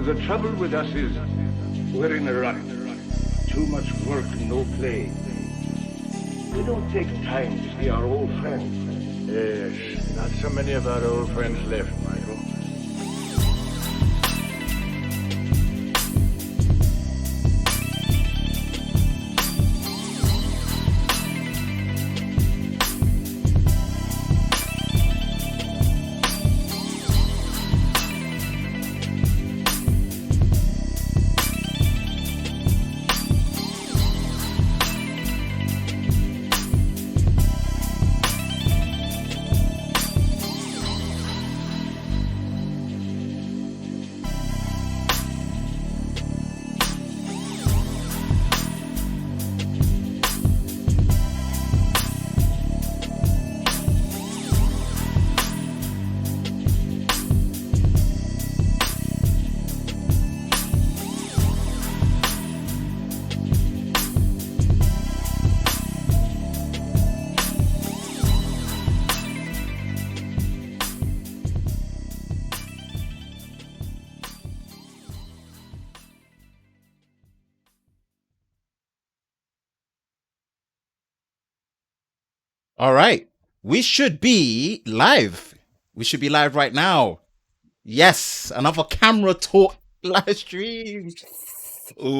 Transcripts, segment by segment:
The trouble with us is we're in a rut. Too much work, no play. We don't take time to see our old friends. Yes, not so many of our old friends left, Michael. All right. We should be live. We should be live right now. Yes, another camera talk live stream. Ooh.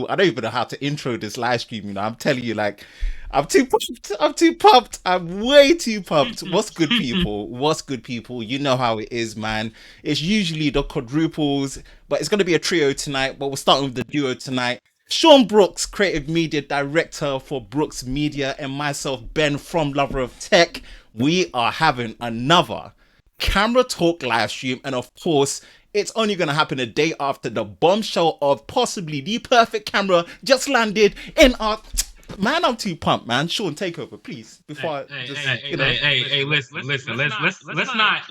I don't even know how to intro this live stream. I'm telling you, like, I'm too pumped. I'm too pumped. I'm way too pumped. What's good, people? What's good, people? You know how it is, man. It's usually the quadruples, but it's going to be a trio tonight. But we're starting with the duo tonight. Sean Brooks, creative media director for Brooks Media, and myself, Ben from Lover of Tech. We are having another camera talk live stream, and of course, it's only going to happen a day after the bombshell of possibly the perfect camera just landed in our. Man, I'm too pumped, man. Sean, take over, please. Before listen. Let's not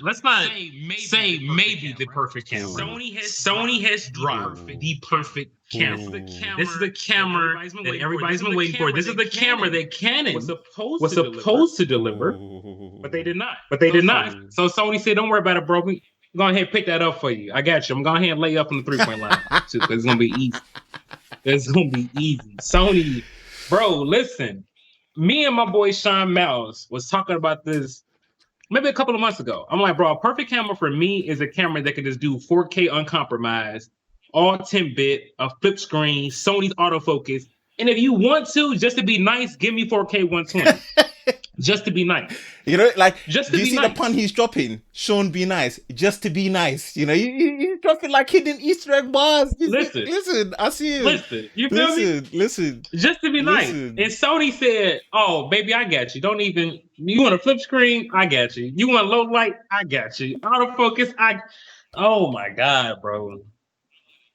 say maybe the perfect camera. Sony has dropped the perfect camera. This is the camera that everybody's been waiting for. This is the camera that Canon was supposed to deliver, but they did not. So Sony said, "Don't worry about it, bro. We go ahead and pick that up for you. I got you. I'm going ahead and lay up on the 3-point line too. It's gonna be easy. Sony." Bro, listen, me and my boy Sean Miles was talking about this maybe a couple of months ago. I'm like, bro, a perfect camera for me is a camera that can just do 4K uncompromised, all 10-bit, a flip screen, Sony's autofocus. And if you want to, just to be nice, give me 4K 120. Just to be nice. You know, like, just to do you be see nice. the pun he's dropping? Sean, be nice. Just to be nice. You know, he's dropping like hidden Easter egg bars. Listen, I see him. Listen, you feel me? Listen. Just to be nice. And Sony said, "Oh, baby, I got you. Don't even, you want a flip screen? I got you. You want low light? I got you. Autofocus? Oh my God, bro.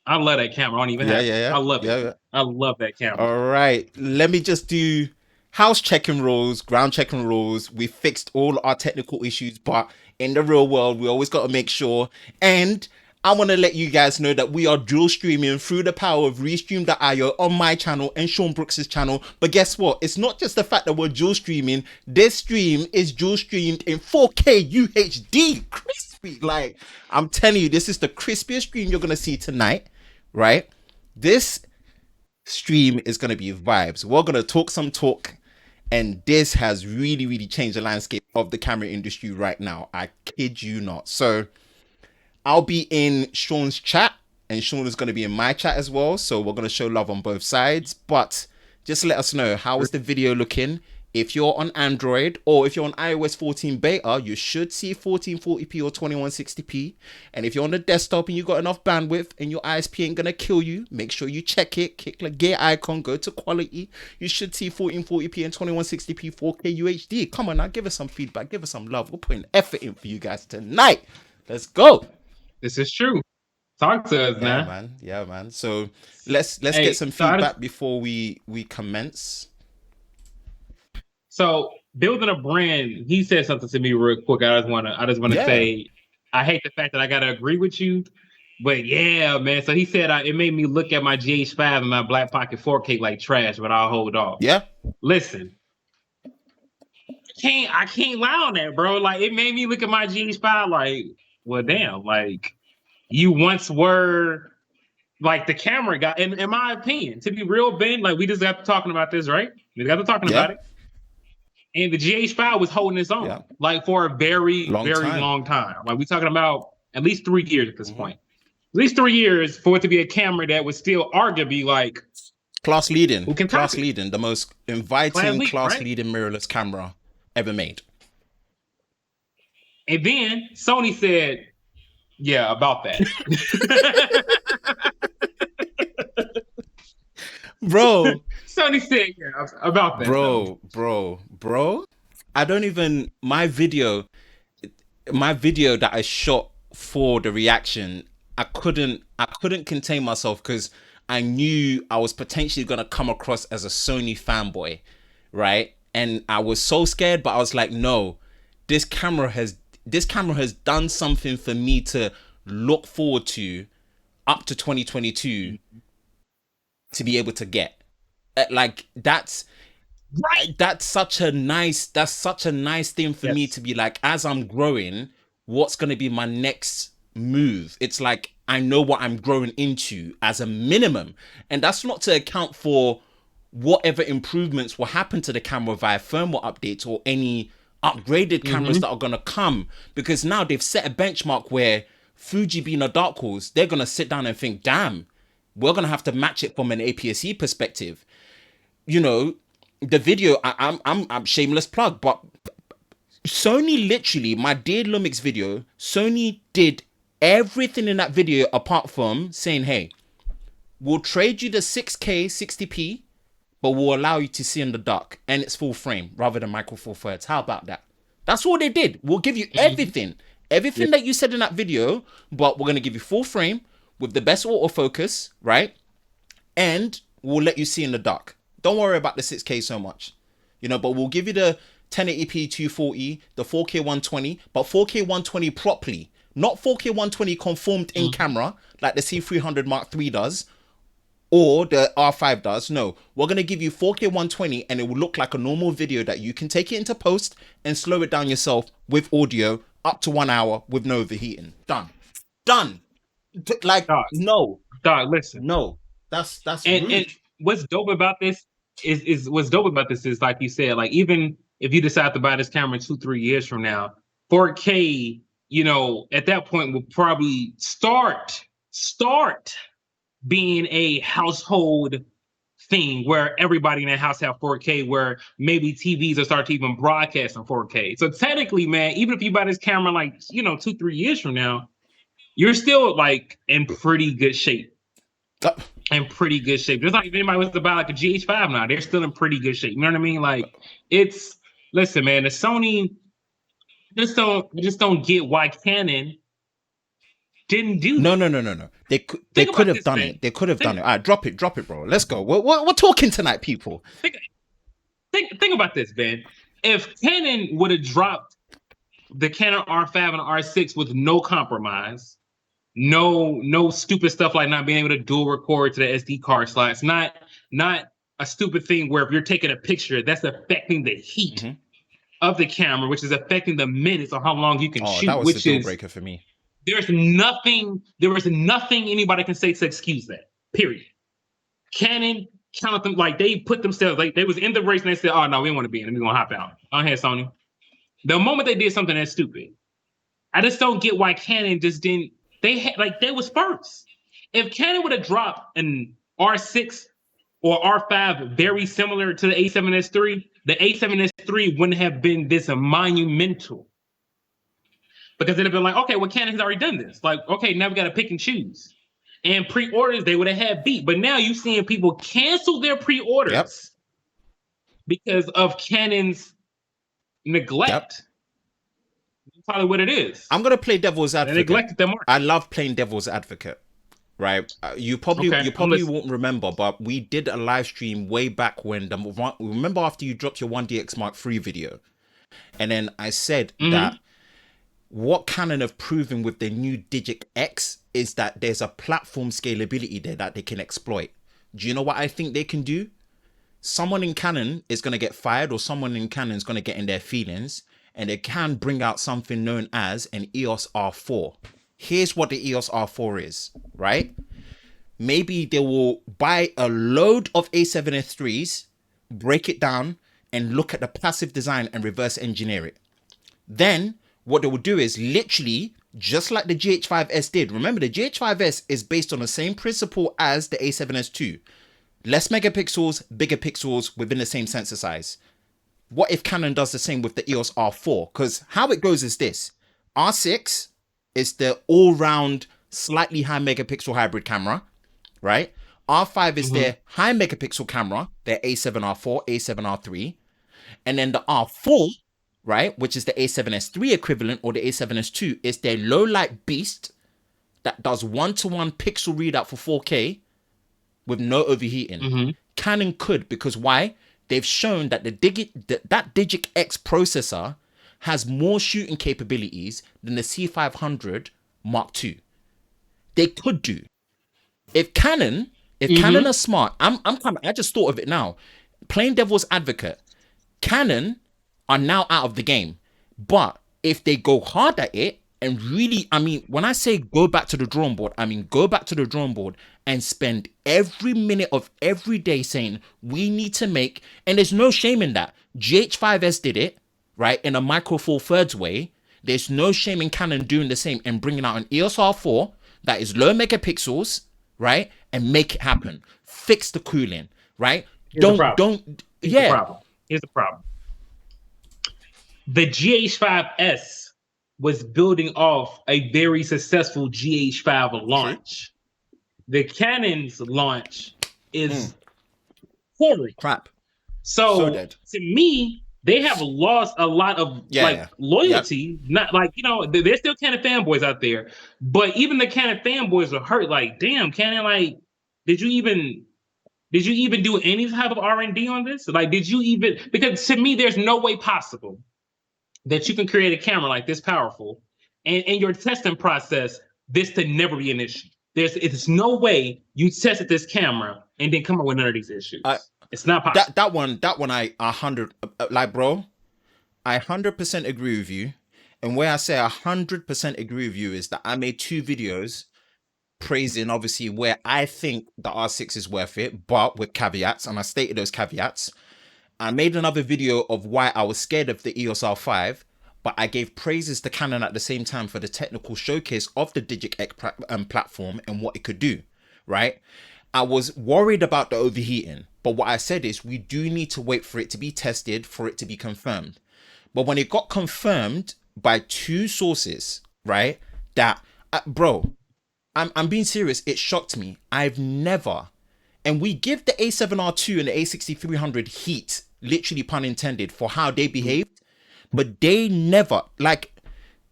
I love that camera. I don't even have it. I love it. Yeah. I love that camera. All right. Let me just do house checking rules, ground checking rules. We fixed all our technical issues, but in the real world, we always got to make sure. And I want to let you guys know that we are dual streaming through the power of Restream.io on my channel and Sean Brooks' channel. But guess what? It's not just the fact that we're dual streaming. This stream is dual streamed in 4K UHD. Crispy. Like, I'm telling you, this is the crispiest stream you're going to see tonight, right? This stream is going to be vibes. We're going to talk some talk. And this has really, really changed the landscape of the camera industry right now. I kid you not. So I'll be in Sean's chat, and Sean is going to be in my chat as well. So we're going to show love on both sides. But just let us know, how is the video looking? If you're on Android or if you're on iOS 14 beta, you should see 1440p or 2160p. And if you're on the desktop and you got enough bandwidth and your ISP ain't gonna kill you, make sure you check it. Click the gear icon, go to quality. You should see 1440p and 2160p 4K UHD. Come on now, give us some feedback, give us some love. We're putting effort in for you guys tonight. Let's go. This is true. Talk to us, man. Yeah, man. So let's get some feedback before we commence. So building a brand, he said something to me real quick. I just want to say, I hate the fact that I got to agree with you, but yeah, man. So he said it made me look at my GH5 and my Black Pocket 4K like trash, but I'll hold off. Yeah. Listen, I can't lie on that, bro. Like, it made me look at my GH5 like, well, damn, like you once were like the camera guy. In my opinion, to be real, Ben, like we just got to talking about this, right? We got to talking Yeah. about it. And the GH5 was holding its own, Yeah. like for a very, very long time. Like we talking about at least 3 years at this point. At least 3 years for it to be a camera that was still arguably like class leading, who can class top it? leading, the most inviting class right? leading mirrorless camera ever made. And then Sony said, "Yeah, about that." Bro, Sony said, "Yeah, about that." bro. I don't even my video that I shot for the reaction. I couldn't contain myself because I knew I was potentially gonna come across as a Sony fanboy, right? And I was so scared, but I was like, no, this camera has done something for me to look forward to up to 2022 to be able to get. Like that's such a nice thing for me to be like, as I'm growing, what's going to be my next move? It's like I know what I'm growing into as a minimum, and that's not to account for whatever improvements will happen to the camera via firmware updates or any upgraded cameras that are going to come, because now they've set a benchmark where Fuji being a dark horse, they're going to sit down and think, damn, we're going to have to match it from an APS-C perspective. You know, the video, I'm shameless plug, but Sony literally, my dear Lumix video, Sony did everything in that video apart from saying, hey, we'll trade you the 6K 60p, but we'll allow you to see in the dark and it's full frame rather than micro four thirds. How about that? That's all they did. We'll give you everything that you said in that video, but we're going to give you full frame with the best autofocus, right? And we'll let you see in the dark. Don't worry about the 6K so much, you know, but we'll give you the 1080p 240, the 4K 120, but 4K 120 properly, not 4K 120 conformed in camera like the C300 Mark III does or the R5 does. No, we're going to give you 4K 120 and it will look like a normal video that you can take it into post and slow it down yourself with audio up to 1 hour with no overheating. Done. Like, Dog, listen. No, that's and what's dope about this is like you said, like even if you decide to buy this camera 2-3 years from now, 4K, you know, at that point will probably start being a household thing where everybody in the house have 4K, where maybe TVs will start to even broadcast on 4K. So technically, man, even if you buy this camera like, you know, 2-3 years from now, you're still like in pretty good shape. Just like if anybody was to buy like a GH5 now, they're still in pretty good shape. You know what I mean? Like listen, man, the Sony just don't get why Canon didn't do no. that. They could have done it. They could have done it. All right, drop it, bro. Let's go. We're talking tonight, people. Think about this, Ben. If Canon would have dropped the Canon R5 and R6 with no compromise, no stupid stuff like not being able to dual record to the SD card slots, not a stupid thing where if you're taking a picture, that's affecting the heat of the camera, which is affecting the minutes of how long you can shoot. That was which the deal is breaker for me. There was nothing anybody can say to excuse that. Period. Canon counted them like they put themselves like they was in the race and they said, "Oh no, we don't want to be in it. We're gonna hop out." Go ahead, Sony. The moment they did something that's stupid, I just don't get why Canon just didn't. They was first. If Canon would have dropped an R6 or R5 very similar to the A7S III, the A7S III wouldn't have been this monumental. Because it'd have been like, okay, well, Canon has already done this. Like, okay, now we got to pick and choose. And pre-orders, they would have had beat. But now you're seeing people cancel their pre-orders because of Canon's neglect. That's probably what it is. I'm gonna play devil's advocate. They neglected their market. I love playing devil's advocate. Right? You probably won't remember, but we did a live stream way back when. Remember after you dropped your 1DX Mark III video, and then I said that what Canon have proven with the new Digic X is that there's a platform scalability there that they can exploit. Do you know what I think they can do? Someone in Canon is going to get fired, or someone in Canon is going to get in their feelings, and they can bring out something known as an EOS R4. Here's what the EOS R4 is, right? Maybe they will buy a load of A7S3s, break it down, and look at the passive design and reverse engineer it. Then what they will do is literally just like the GH5S did. Remember, the GH5S is based on the same principle as the A7S2. Less megapixels, bigger pixels within the same sensor size. What if Canon does the same with the EOS R4? Because how it goes is this. R6 is the all-round, slightly high megapixel hybrid camera, right? R5 is their high megapixel camera, their A7R4, A7R3. And then the R4, right, which is the A7S3 equivalent or the A7S2, is their low light beast that does 1-to-1 pixel readout for 4K with no overheating. Canon could, because why? They've shown that that Digic X processor has more shooting capabilities than the C500 Mark II. They could do. If Canon are smart, I just thought of it now. Playing devil's advocate, Canon are now out of the game. But if they go hard at it and really, I mean, when I say go back to the drawing board, I mean go back to the drawing board and spend every minute of every day saying we need to make, and there's no shame in that. GH5S did it, right, in a micro four thirds way. There's no shame in Canon doing the same and bringing out an EOS R4 that is low megapixels, right, and make it happen. Fix the cooling, right? Here's the problem. Here's the problem. The GH5S was building off a very successful GH5 launch. The Canon's launch is horrid. Crap. So to me, they have lost a lot of loyalty. Not like, you know, there's still Canon fanboys out there, but even the Canon fanboys are hurt. Like, damn, Canon, like, did you even do any type of R&D on this? Like, did you even, because to me, there's no way possible that you can create a camera like this powerful and in your testing process, this to never be an issue. It's no way you tested this camera and then come up with none of these issues. It's not possible. That one, I 100, like, bro, I 100% agree with you. And where I say 100% agree with you is that I made 2 videos praising, obviously, where I think the R6 is worth it, but with caveats, and I stated those caveats. I made another video of why I was scared of the EOS R5, but I gave praises to Canon at the same time for the technical showcase of the Digic X platform and what it could do, right? I was worried about the overheating, but what I said is we do need to wait for it to be tested, for it to be confirmed. But when it got confirmed by 2 sources, right, that, bro, I'm being serious, it shocked me. I've never, and we give the A7R2 and the A6300 heat, literally pun intended, for how they behaved, but they never, like,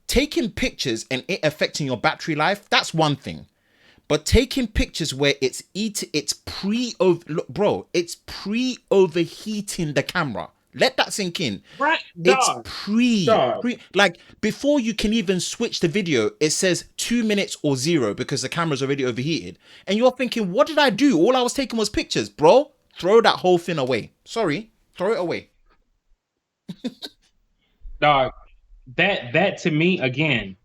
taking pictures and it affecting your battery life, that's one thing. But taking pictures where it's pre-overheating the camera. Let that sink in. Right, it's pre, like, before you can even switch the video, it says 2 minutes or 0 because the camera's already overheated. And you're thinking, what did I do? All I was taking was pictures. Bro, throw that whole thing away. Sorry, throw it away. Dog, that to me, again,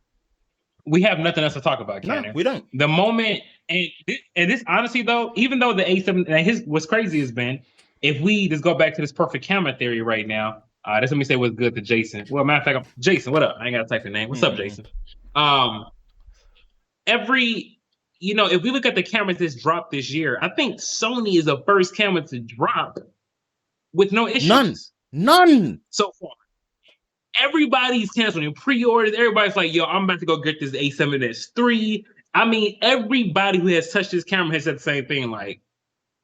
we have nothing else to talk about, Canon. No, we don't. The moment, and this honestly though, even though the A7, and what's crazy has been, if we just go back to this perfect camera theory right now, let me say what's good to Jason. Well, matter of fact, Jason, what up? I ain't gotta type your name. What's up, Jason? If we look at the cameras that's dropped this year, I think Sony is the first camera to drop with no issues. None so far. Everybody's canceling pre-orders. Everybody's like, yo, I'm about to go get this A7S3. I mean, everybody who has touched this camera has said the same thing. Like,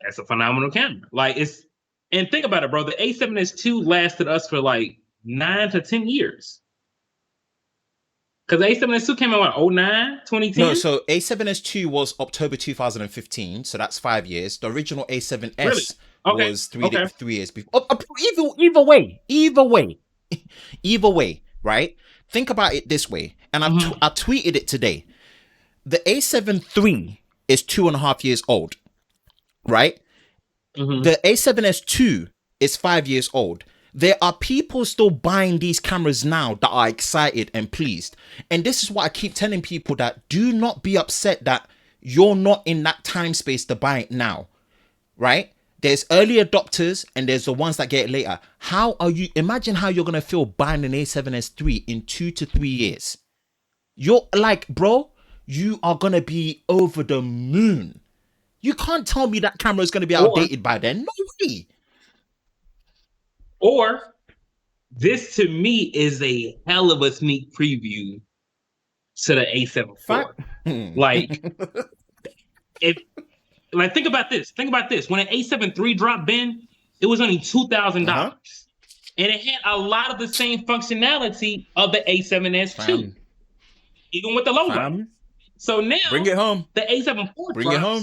that's a phenomenal camera. Like, and think about it, bro. The A7S2 lasted us for like 9 to 10 years. Because the A7S2 came out in 09, 2010? No, so A7S2 was October 2015, so that's 5 years. The original A7S was 3 years before. Either way, right? Think about it this way, and I tweeted it today. The A7 III is 2.5 years old, right? The A7S2 is 5 years old. There are people still buying these cameras now that are excited and pleased. And this is what I keep telling people, that do not be upset that you're not in that time space to buy it now, right? There's early adopters and there's the ones that get it later. How are you? Imagine how you're going to feel buying an A7S III in 2 to 3 years. You're like, bro, you are going to be over the moon. You can't tell me that camera is going to be outdated by then. No way. Or this to me is a hell of a sneak preview to the A7 IV. Like, think about this. Think about this. When an A7 III dropped, Ben, it was only $2,000. And it had a lot of the same functionality of the A7S II. Even with the logo. So now bring it home. The A7 IV bring drops. It home.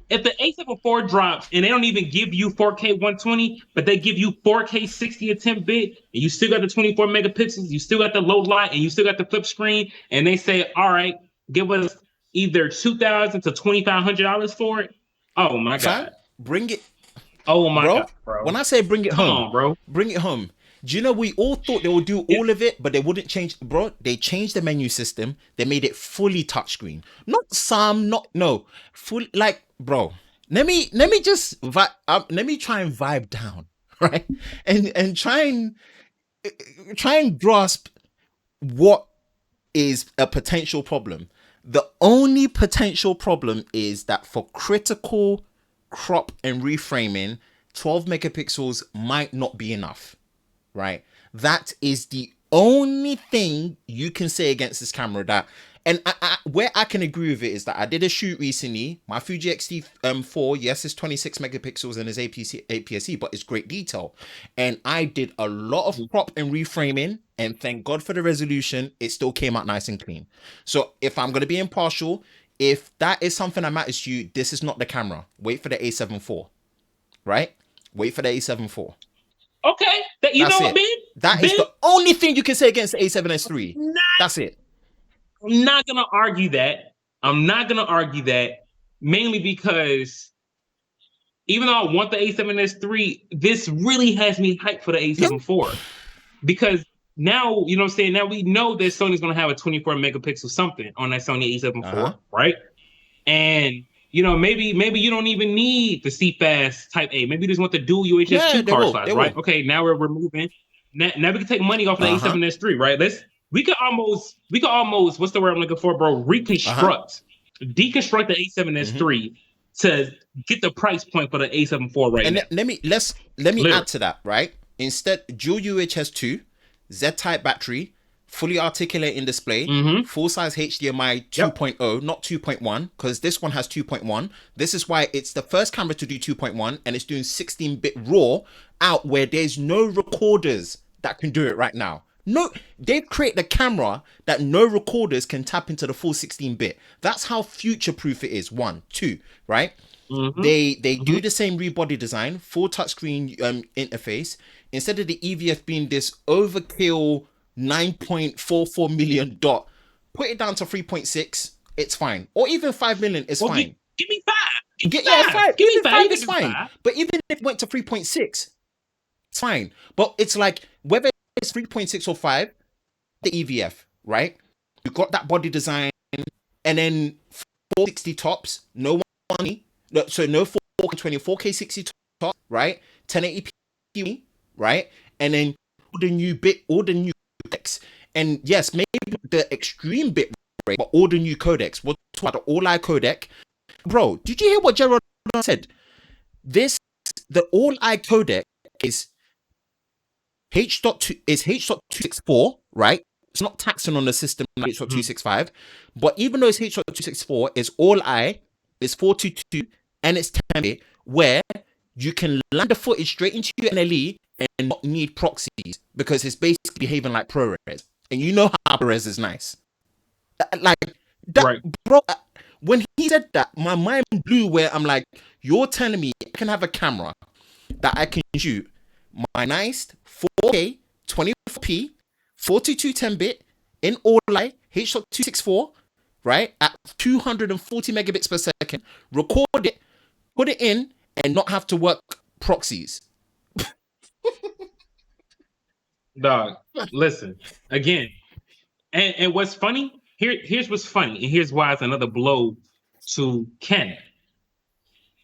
If the A7 IV drops and they don't even give you 4K 120, but they give you 4K 60 at 10 bit, and you still got the 24 megapixels, you still got the low light, and you still got the flip screen, and they say, all right, give us either $2,000 to $2,500 for it. Oh my God. Bring it. Oh my God, bro. When I say bring it home, on, bro. Bring it home. Do you know we all thought they would do all of it, but they wouldn't change, bro? They changed the menu system. They made it fully touchscreen. Full, like, bro. Let me just let me try and vibe down, right? And try and grasp what is a potential problem. The only potential problem is that for critical crop and reframing, 12 megapixels might not be enough. Right, that is the only thing you can say against this camera. That, and where I can agree with it is that I did a shoot recently. My Fuji X-T4, yes, it's 26 megapixels and is APS-C, but it's great detail. And I did a lot of crop and reframing, and thank God for the resolution, it still came out nice and clean. So if I'm going to be impartial, if that is something that matters to you, this is not the camera. Wait for the A7 IV, right? Wait for the A7 IV. Okay, you know what, Ben? That is the only thing you can say against the A7S III. That's it. I'm not gonna argue that. Mainly because even though I want the A7S III, this really has me hyped for the A7 IV. Because now, you know what I'm saying? Now we know that Sony's gonna have a 24 megapixel something on that Sony A7 IV, right? And you know, maybe you don't even need the CFast Type A. Maybe you just want the dual UHS 2 card slots, right? Okay, now we're removing. Now we can take money off of the A7S III, right? We could almost, what's the word I'm looking for, bro? Deconstruct the A7S III to get the price point for the A7 IV right now. Let me add to that, right? Instead, dual UHS 2, Z-type battery, fully articulating display, full-size HDMI 2.0, not 2.1, because this one has 2.1. This is why it's the first camera to do 2.1, and it's doing 16-bit RAW out where there's no recorders that can do it right now. No, they've created a camera that no recorders can tap into the full 16-bit. That's how future-proof it is. 1, 2, right? They do the same rebody design, full touchscreen interface. Instead of the EVF being this overkill 9.44 million dot, put it down to 3.6, it's fine. Or even 5 million is fine. Give me 5. Give me 5. Give me 5 is fine. But even if it went to 3.6, it's fine. But it's like, whether it's 3.6 or 5, the EVF, right? You got that body design, and then 460 tops, no 120, so no 4K 20, 4K 60 tops, right? 1080p, right? And then all the new codecs, and yes, maybe the extreme bit rate, but all the new codecs. We'll talk about the all-eye codec. Bro, did you hear what Gerald said? The all-eye codec is H.264, right? It's not taxing on the system like H.265, but even though it's H.264, it's all-eye, it's 422, and it's 10-bit, where you can land the footage straight into your NLE and not need proxies, because it's basically behaving like ProRes. And you know how ProRes is nice. Like, that, right. Bro, when he said that, my mind blew, where I'm like, you're telling me I can have a camera that I can shoot my nice 4K 24p 42 10-bit in all-eye H.264, right, at 240 megabits per second, record it, put it in, and not have to work proxies. Dog, listen again. And what's funny? Here's what's funny, and here's why it's another blow to Canon.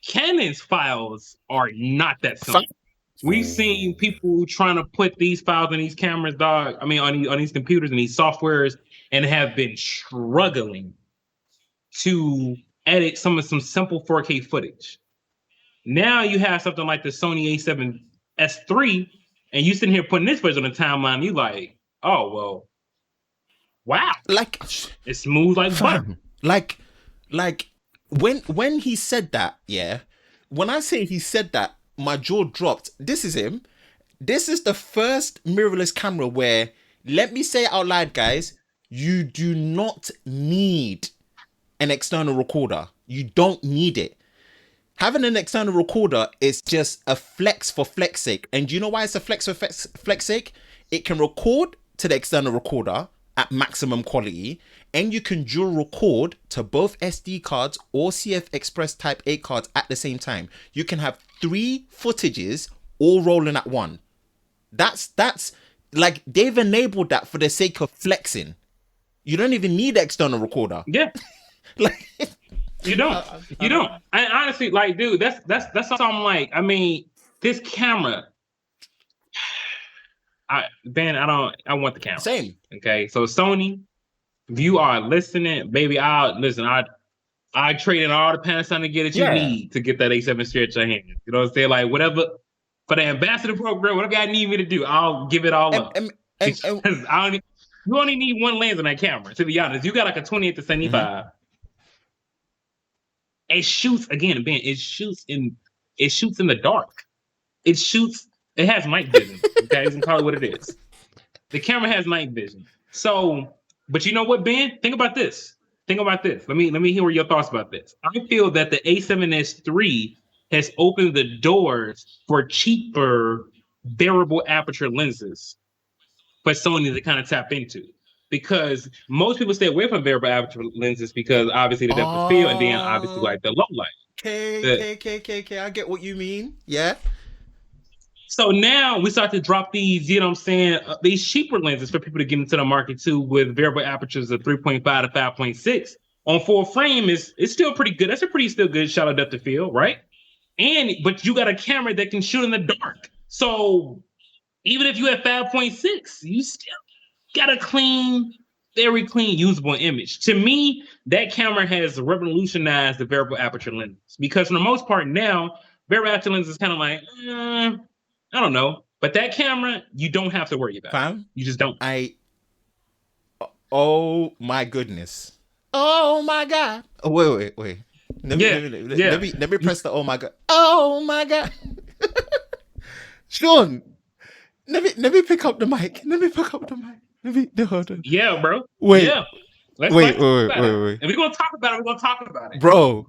Canon's files are not that simple. We've seen people trying to put these files in these cameras, dog. I mean, on these computers and these softwares, and have been struggling to edit some simple 4K footage. Now you have something like the Sony A7S3, and you sitting here putting this footage on the timeline. You like, oh well, wow, Like, it's smooth like butter. like when he said that, yeah. When I say he said that, my jaw dropped. This is him. This is the first mirrorless camera where, let me say it out loud, guys, you do not need an external recorder. You don't need it. Having an external recorder is just a flex for flex sake. And do you know why it's a flex for flex sake? It can record to the external recorder at maximum quality, and you can dual record to both SD cards or CF Express Type A cards at the same time. You can have 3 footages all rolling at one. That's like, they've enabled that for the sake of flexing. You don't even need an external recorder. Yeah. Like, you don't. You don't. I honestly, like, dude, that's something I'm like. I mean, this camera. I want the camera. Same. Okay, so Sony, if you are listening, baby, I trade in all the Panasonic gear that you need to get that A7 at your hand. You know what I'm saying? Like, whatever for the ambassador program, whatever I need me to do, I'll give it all up. You only need one lens on that camera. To be honest, you got like a 28 to 75. Mm-hmm. It shoots again, Ben. It shoots in the dark. It has night vision. Okay, you can call it what it is. The camera has night vision. So, but you know what, Ben? Think about this. Let me hear your thoughts about this. I feel that the A7S3 has opened the doors for cheaper variable aperture lenses for Sony to kind of tap into. Because most people stay away from variable aperture lenses because obviously the depth of field, and then obviously like the low light. Okay. I get what you mean. Yeah. So now we start to drop these, you know what I'm saying, these cheaper lenses for people to get into the market too, with variable apertures of 3.5 to 5.6 on full frame it's still pretty good. That's a pretty still good shot of depth of field, right? But you got a camera that can shoot in the dark. So even if you have 5.6, you still got a very clean, usable image. To me, that camera has revolutionized the variable aperture lenses because for the most part now, variable aperture lenses is kind of like, I don't know. But that camera, you don't have to worry about. Fam? You just don't. Oh my goodness. Oh my God. Oh, wait. Let me press the oh my God. Oh my God. Sean, let me pick up the mic. Hold on. Yeah, bro. Wait. Yeah. Wait. If we're gonna talk about it, we're gonna talk about it. Bro.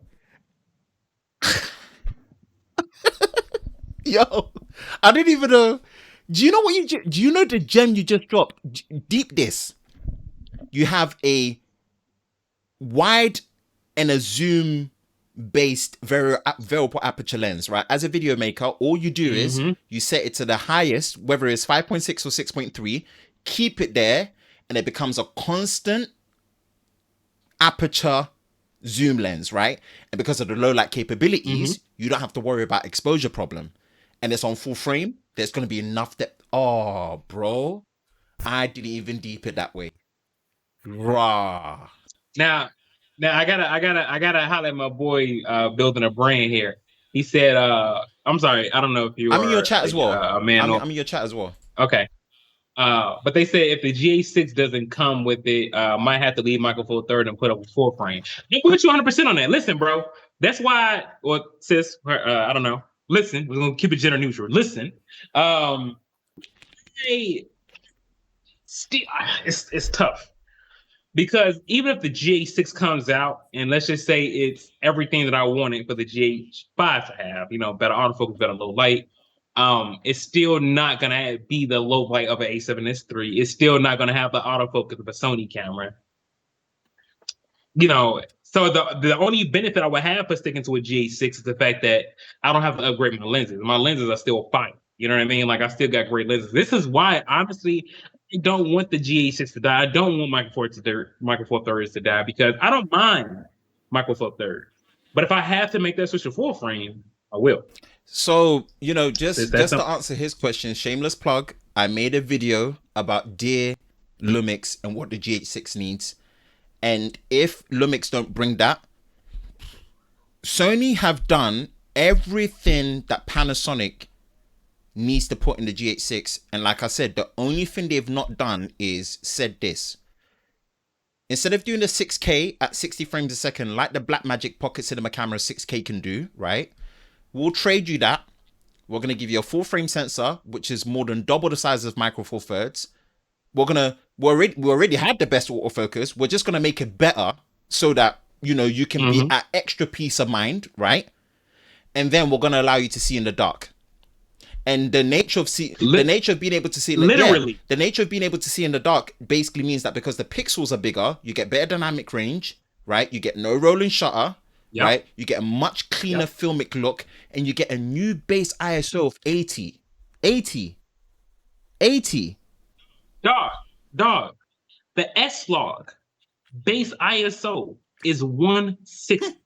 Yo, I didn't even know. Do you know the gem you just dropped? Deep this. You have a wide and a zoom based variable aperture lens, right? As a video maker, all you do is you set it to the highest, whether it's 5.6 or 6.3, keep it there, and it becomes a constant aperture zoom lens, right? And because of the low light capabilities, you don't have to worry about exposure problem. And it's on full frame, there's going to be enough depth. Oh, bro, I didn't even deep it that way. Raw. Now I gotta holler at my boy building a brand here. He said, I'm sorry, I don't know if you I'm in your chat as well. I'm in your chat as well. Okay. But they said if the GA6 doesn't come with it, might have to leave Michael Four Third and put up a full frame. I put you 100% on that. Listen, bro, that's why. Well, sis, I don't know. Listen, we're gonna keep it gender neutral. Listen, it's tough because even if the GA6 comes out and let's just say it's everything that I wanted for the GA5 to have, better autofocus, better low light. It's still not gonna be the low light of an A7S3. It's still not gonna have the autofocus of a Sony camera. So the only benefit I would have for sticking to a GA6 is the fact that I don't have to upgrade my lenses. My lenses are still fine. You know what I mean? Like I still got great lenses. This is why, honestly, I don't want the G86 to die. I don't want Micro Four Thirds to die because I don't mind Micro Four Thirds. But if I have to make that switch to full frame, I will. So, just to answer his question, shameless plug, I made a video about Dear Lumix and what the GH6 needs. And if Lumix don't bring that, Sony have done everything that Panasonic needs to put in the GH6. And like I said, the only thing they've not done is said this. Instead of doing the 6K at 60 frames a second, like the Blackmagic Pocket Cinema camera 6K can do, right? We'll trade you that. We're going to give you a full frame sensor, which is more than double the size of Micro Four Thirds. We already had the best autofocus. We're just going to make it better so that, you can be at extra peace of mind, right? And then we're going to allow you to see in the dark. And the nature of being able to see the nature of being able to see in the dark basically means that because the pixels are bigger, you get better dynamic range, right? You get no rolling shutter, right? You get a much cleaner filmic look, and you get a new base ISO of 80. Dog. The S-Log base ISO is 160.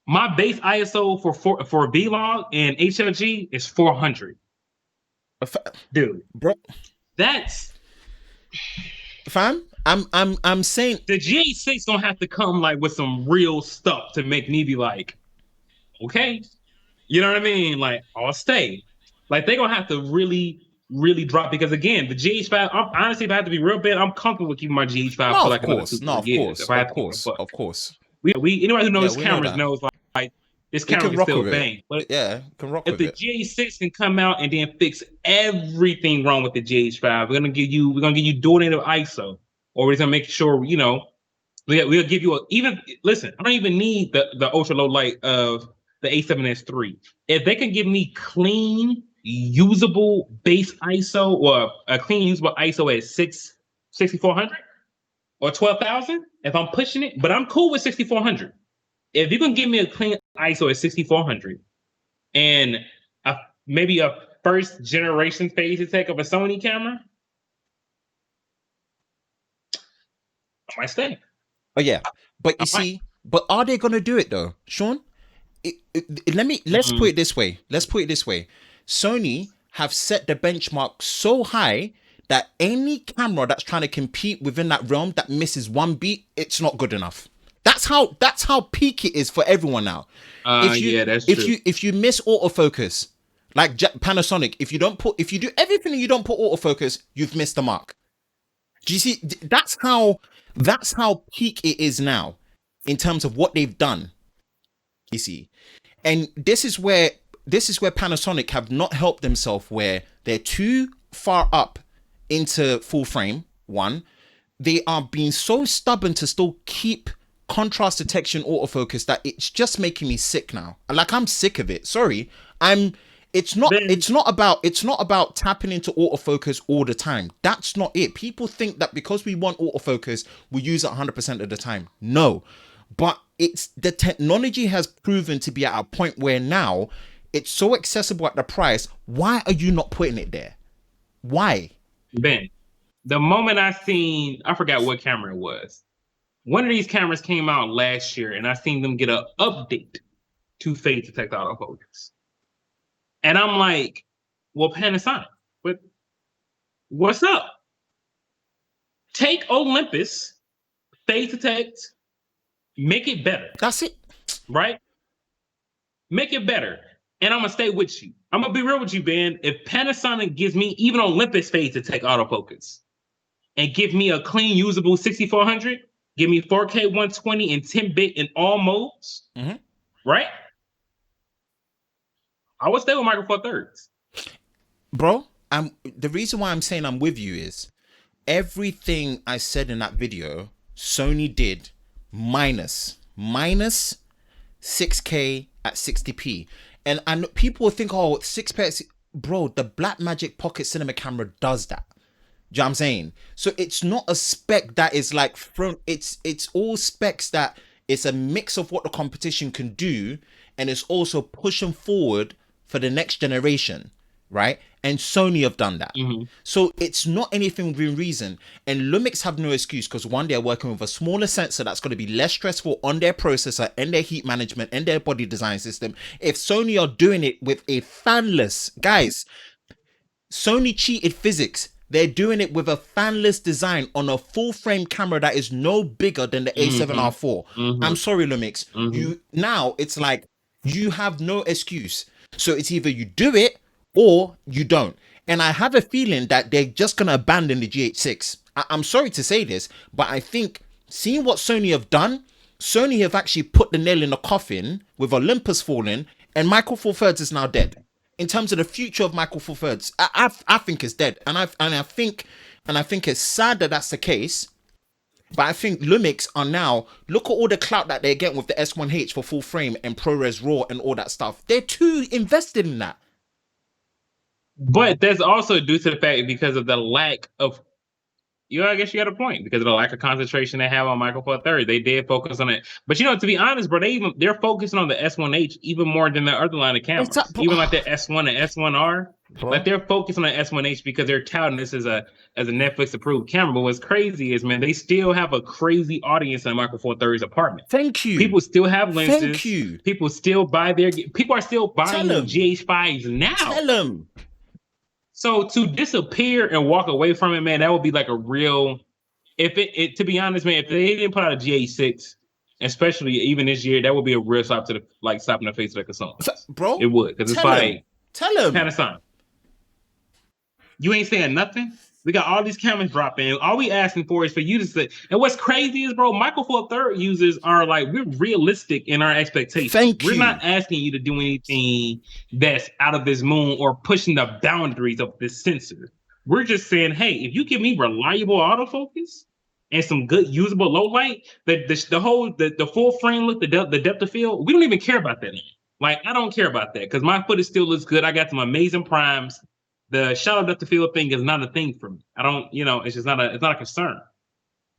My base ISO for V-Log and HLG is 400. Dude, bro, that's fam. I'm saying the GH6 don't have to come like with some real stuff to make me be like, okay, you know what I mean? Like, I'll stay. Like, they're gonna have to really drop because again, the GH5. Honestly, if I have to be real bad, I'm comfortable with keeping my GH5 for like another 2 years. Of course. Anybody who knows cameras knows like this camera can still bang. But can rock with it. If the GH6 can come out and then fix everything wrong with the GH5, we're gonna give you dual native ISO, or we're gonna make sure we'll give you listen. I don't even need the ultra low light of the A7S3. If they can give me clean, usable base ISO or a clean, usable ISO at 6400 or 12,000, if I'm pushing it, but I'm cool with 6400. If you can give me a clean ISO at 6400 and maybe a first generation phase detect of a Sony camera, I might stay. Oh yeah, but you see, but are they gonna do it though, Sean? Let's put it this way. Sony have set the benchmark so high that any camera that's trying to compete within that realm that misses one beat, it's not good enough. That's how peak it is for everyone now. That's true. If you miss autofocus, like Panasonic, if you do everything and you don't put autofocus, you've missed the mark. Do you see? That's how peak it is now in terms of what they've done. You see, and this is where Panasonic have not helped themselves, where they're too far up into full frame. One, they are being so stubborn to still keep contrast detection autofocus that it's just making me sick now. Like, I'm sick of it. Sorry, it's not about tapping into autofocus all the time. That's not it. People think that because we want autofocus, we use it 100% of the time. No, but it's the technology has proven to be at a point where now it's so accessible at the price. Why are you not putting it there? Why? Ben, the moment I forgot what camera it was. One of these cameras came out last year, and I seen them get an update to phase detect autofocus. And I'm like, well, Panasonic, but what's up? Take Olympus, phase detect, make it better. That's it. Right? Make it better. And I'm going to stay with you. I'm going to be real with you, Ben. If Panasonic gives me even Olympus phase detect autofocus and give me a clean, usable 6400, give me 4K 120 and 10-bit in all modes, right? I would stay with Micro Four Thirds. Bro, the reason why I'm saying I'm with you is everything I said in that video, Sony did minus 6K at 60p. And people think, oh, 6K, bro, the Blackmagic Pocket Cinema camera does that. Do you know what I'm saying? So it's not a spec that is like it's all specs that it's a mix of what the competition can do, and it's also pushing forward for the next generation, right? And Sony have done that. So it's not anything within reason. And Lumix have no excuse because one, they're working with a smaller sensor that's going to be less stressful on their processor and their heat management and their body design system. If Sony are doing it with a fanless, guys, Sony cheated physics. They're doing it with a fanless design on a full frame camera that is no bigger than the A7R4. I'm sorry, Lumix. You now it's like you have no excuse. So it's either you do it or you don't. And I have a feeling that they're just gonna abandon the GH6. I'm sorry to say this, but I think seeing what Sony have done, Sony have actually put the nail in the coffin with Olympus falling, and Michael Four Thirds is now dead. In terms of the future of Michael Four Thirds, I think it's dead, and I think it's sad that that's the case. But I think Lumix are now, look at all the clout that they're getting with the S1H for full frame and ProRes RAW and all that stuff. They're too invested in that. But that's also due to the fact because of the lack of, I guess you got a point, because of the lack of concentration they have on Michael Four Thirds. They did focus on it. But to be honest, bro, they're focusing on the S1H even more than the other line of cameras. Even like the S1 and S1R. Bro. Like they're focused on the S1H because they're touting this as a Netflix approved camera. But what's crazy is, man, they still have a crazy audience in Michael Four Thirds apartment. Thank you. People still have lenses. Thank you. People are still buying GH5s now. Tell them. So to disappear and walk away from it, man, that would be like a real. If it to be honest, man, if they didn't put out a GH6, especially even this year, that would be a real slap to the slap in the face of the consumer, bro. It would, because it's like, tell him, Panasonic, you ain't saying nothing. We got all these cameras dropping. All we asking for is for you to say. And what's crazy is, bro, Michael Four Thirds users are like, we're realistic in our expectations. We're not asking you to do anything that's out of this moon or pushing the boundaries of this sensor. We're just saying, hey, if you give me reliable autofocus and some good usable low light, the full frame look, the depth of field, we don't even care about that. Like, I don't care about that because my footage still looks good. I got some amazing primes. The shallow depth of field thing is not a thing for me. I don't, it's just not a concern.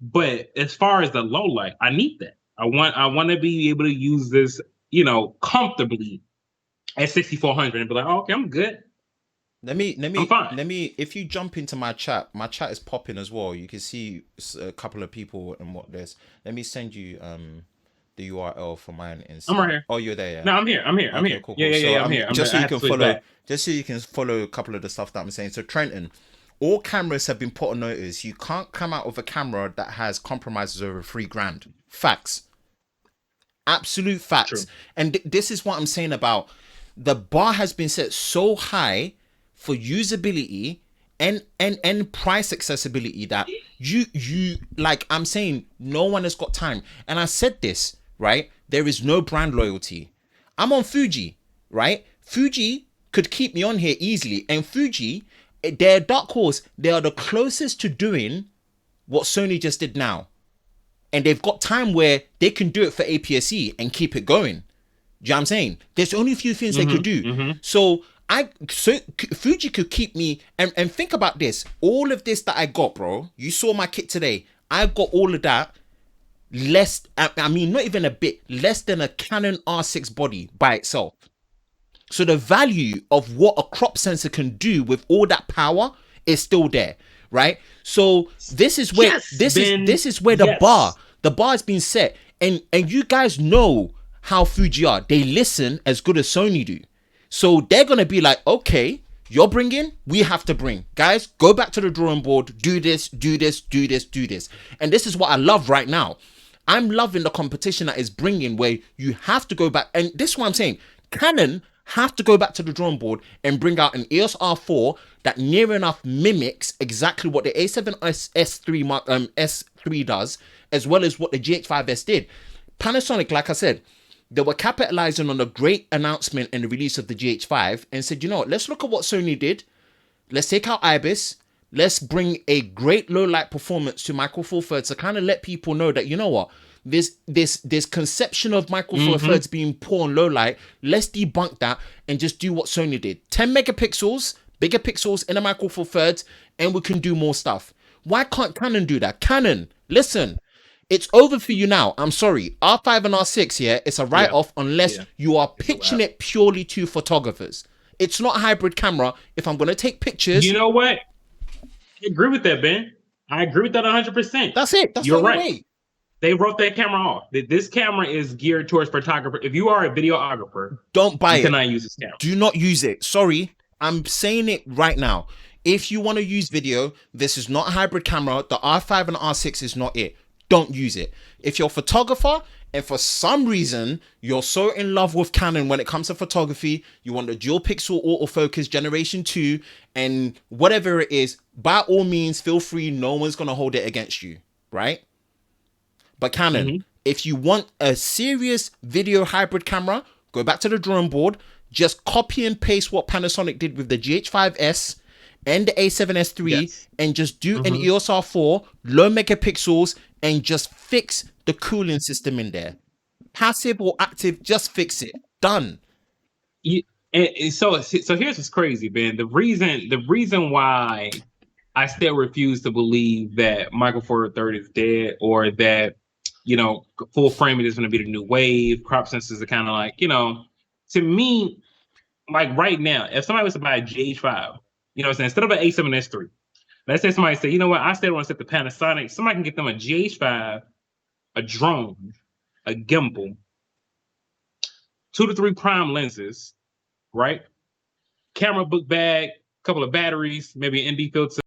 But as far as the low light, I need that. I want to be able to use this, comfortably at 6400 and be like, oh, okay, I'm good. I'm fine. If you jump into my chat is popping as well. You can see a couple of people and what there's. Let me send you the URL for mine. I'm right here. Oh, you're there, yeah. No, I'm here. Okay, cool. Yeah, I'm here. Just so you can follow a couple of the stuff that I'm saying. So Trenton, all cameras have been put on notice. You can't come out with a camera that has compromises over $3,000. Facts. Absolute facts. True. And this is what I'm saying about the bar has been set so high for usability and price accessibility that you like, I'm saying no one has got time. And I said this, right? There is no brand loyalty. I'm on Fuji, right? Fuji could keep me on here easily. And Fuji, they're dark horse. They are the closest to doing what Sony just did now. And they've got time where they can do it for APS-C and keep it going. Do you know what I'm saying? There's only a few things they could do. So Fuji could keep me, and think about this. All of this that I got, bro. You saw my kit today. I got all of that. Not even a bit, less than a Canon R6 body by itself. So the value of what a crop sensor can do with all that power is still there, right? So this is where this is where the bar has been set, and you guys know how Fuji are. They listen as good as Sony do. So they're gonna be like, okay, you're bringing, we have to bring. Guys, go back to the drawing board. Do this. And this is what I love right now. I'm loving the competition that is bringing, where you have to go back. And this is what I'm saying. Canon have to go back to the drawing board and bring out an EOS R4 that near enough mimics exactly what the S3 does, as well as what the GH5S did. Panasonic, like I said, they were capitalizing on the great announcement and the release of the GH5 and said, you know what, let's look at what Sony did. Let's take out IBIS. Let's bring a great low light performance to Michael Four Thirds to kind of let people know that, you know what, this conception of Michael Four Thirds being poor and low light, let's debunk that and just do what Sony did. 10 megapixels, bigger pixels in a Michael Four Thirds, and we can do more stuff. Why can't Canon do that? Canon, listen, it's over for you now. I'm sorry. R5 and R6, yeah, it's a write-off unless you are pitching it purely to photographers. It's not a hybrid camera. If I'm gonna take pictures, You know what? I agree with that, Ben. I agree with that 100%. that's it. That's You're the only right. way. They wrote that camera off. This camera is geared towards photographer. If you are a videographer, Don't buy you it. cannot use this camera. Do not use it. Sorry, I'm saying it right now. If you want to use video, this is not a hybrid camera. The R5 and R6 is not it. Don't use it. If you're a photographer and for some reason you're so in love with Canon when it comes to photography, you want the dual pixel autofocus generation 2 and whatever it is, by all means, feel free. No one's going to hold it against you, right? But Canon, if you want a serious video hybrid camera, go back to the drawing board, just copy and paste what Panasonic did with the GH5S and the A7S3 and just do an EOS R4, low megapixels, and just fix the cooling system in there. Passive or active, just fix it. Done. So here's what's crazy, Ben. The reason why I still refuse to believe that Micro Four Third is dead, or that, you know, full framing is going to be the new wave. Crop sensors are kind of like, you know, to me, like right now, if somebody was to buy a GH5, you know what I'm saying, instead of an A7S3, let's say somebody say, you know what, I still want to set the Panasonic. Somebody can get them a GH5, a drone, a gimbal, 2 to 3 prime lenses, right? Camera book bag, couple of batteries, maybe an ND filter,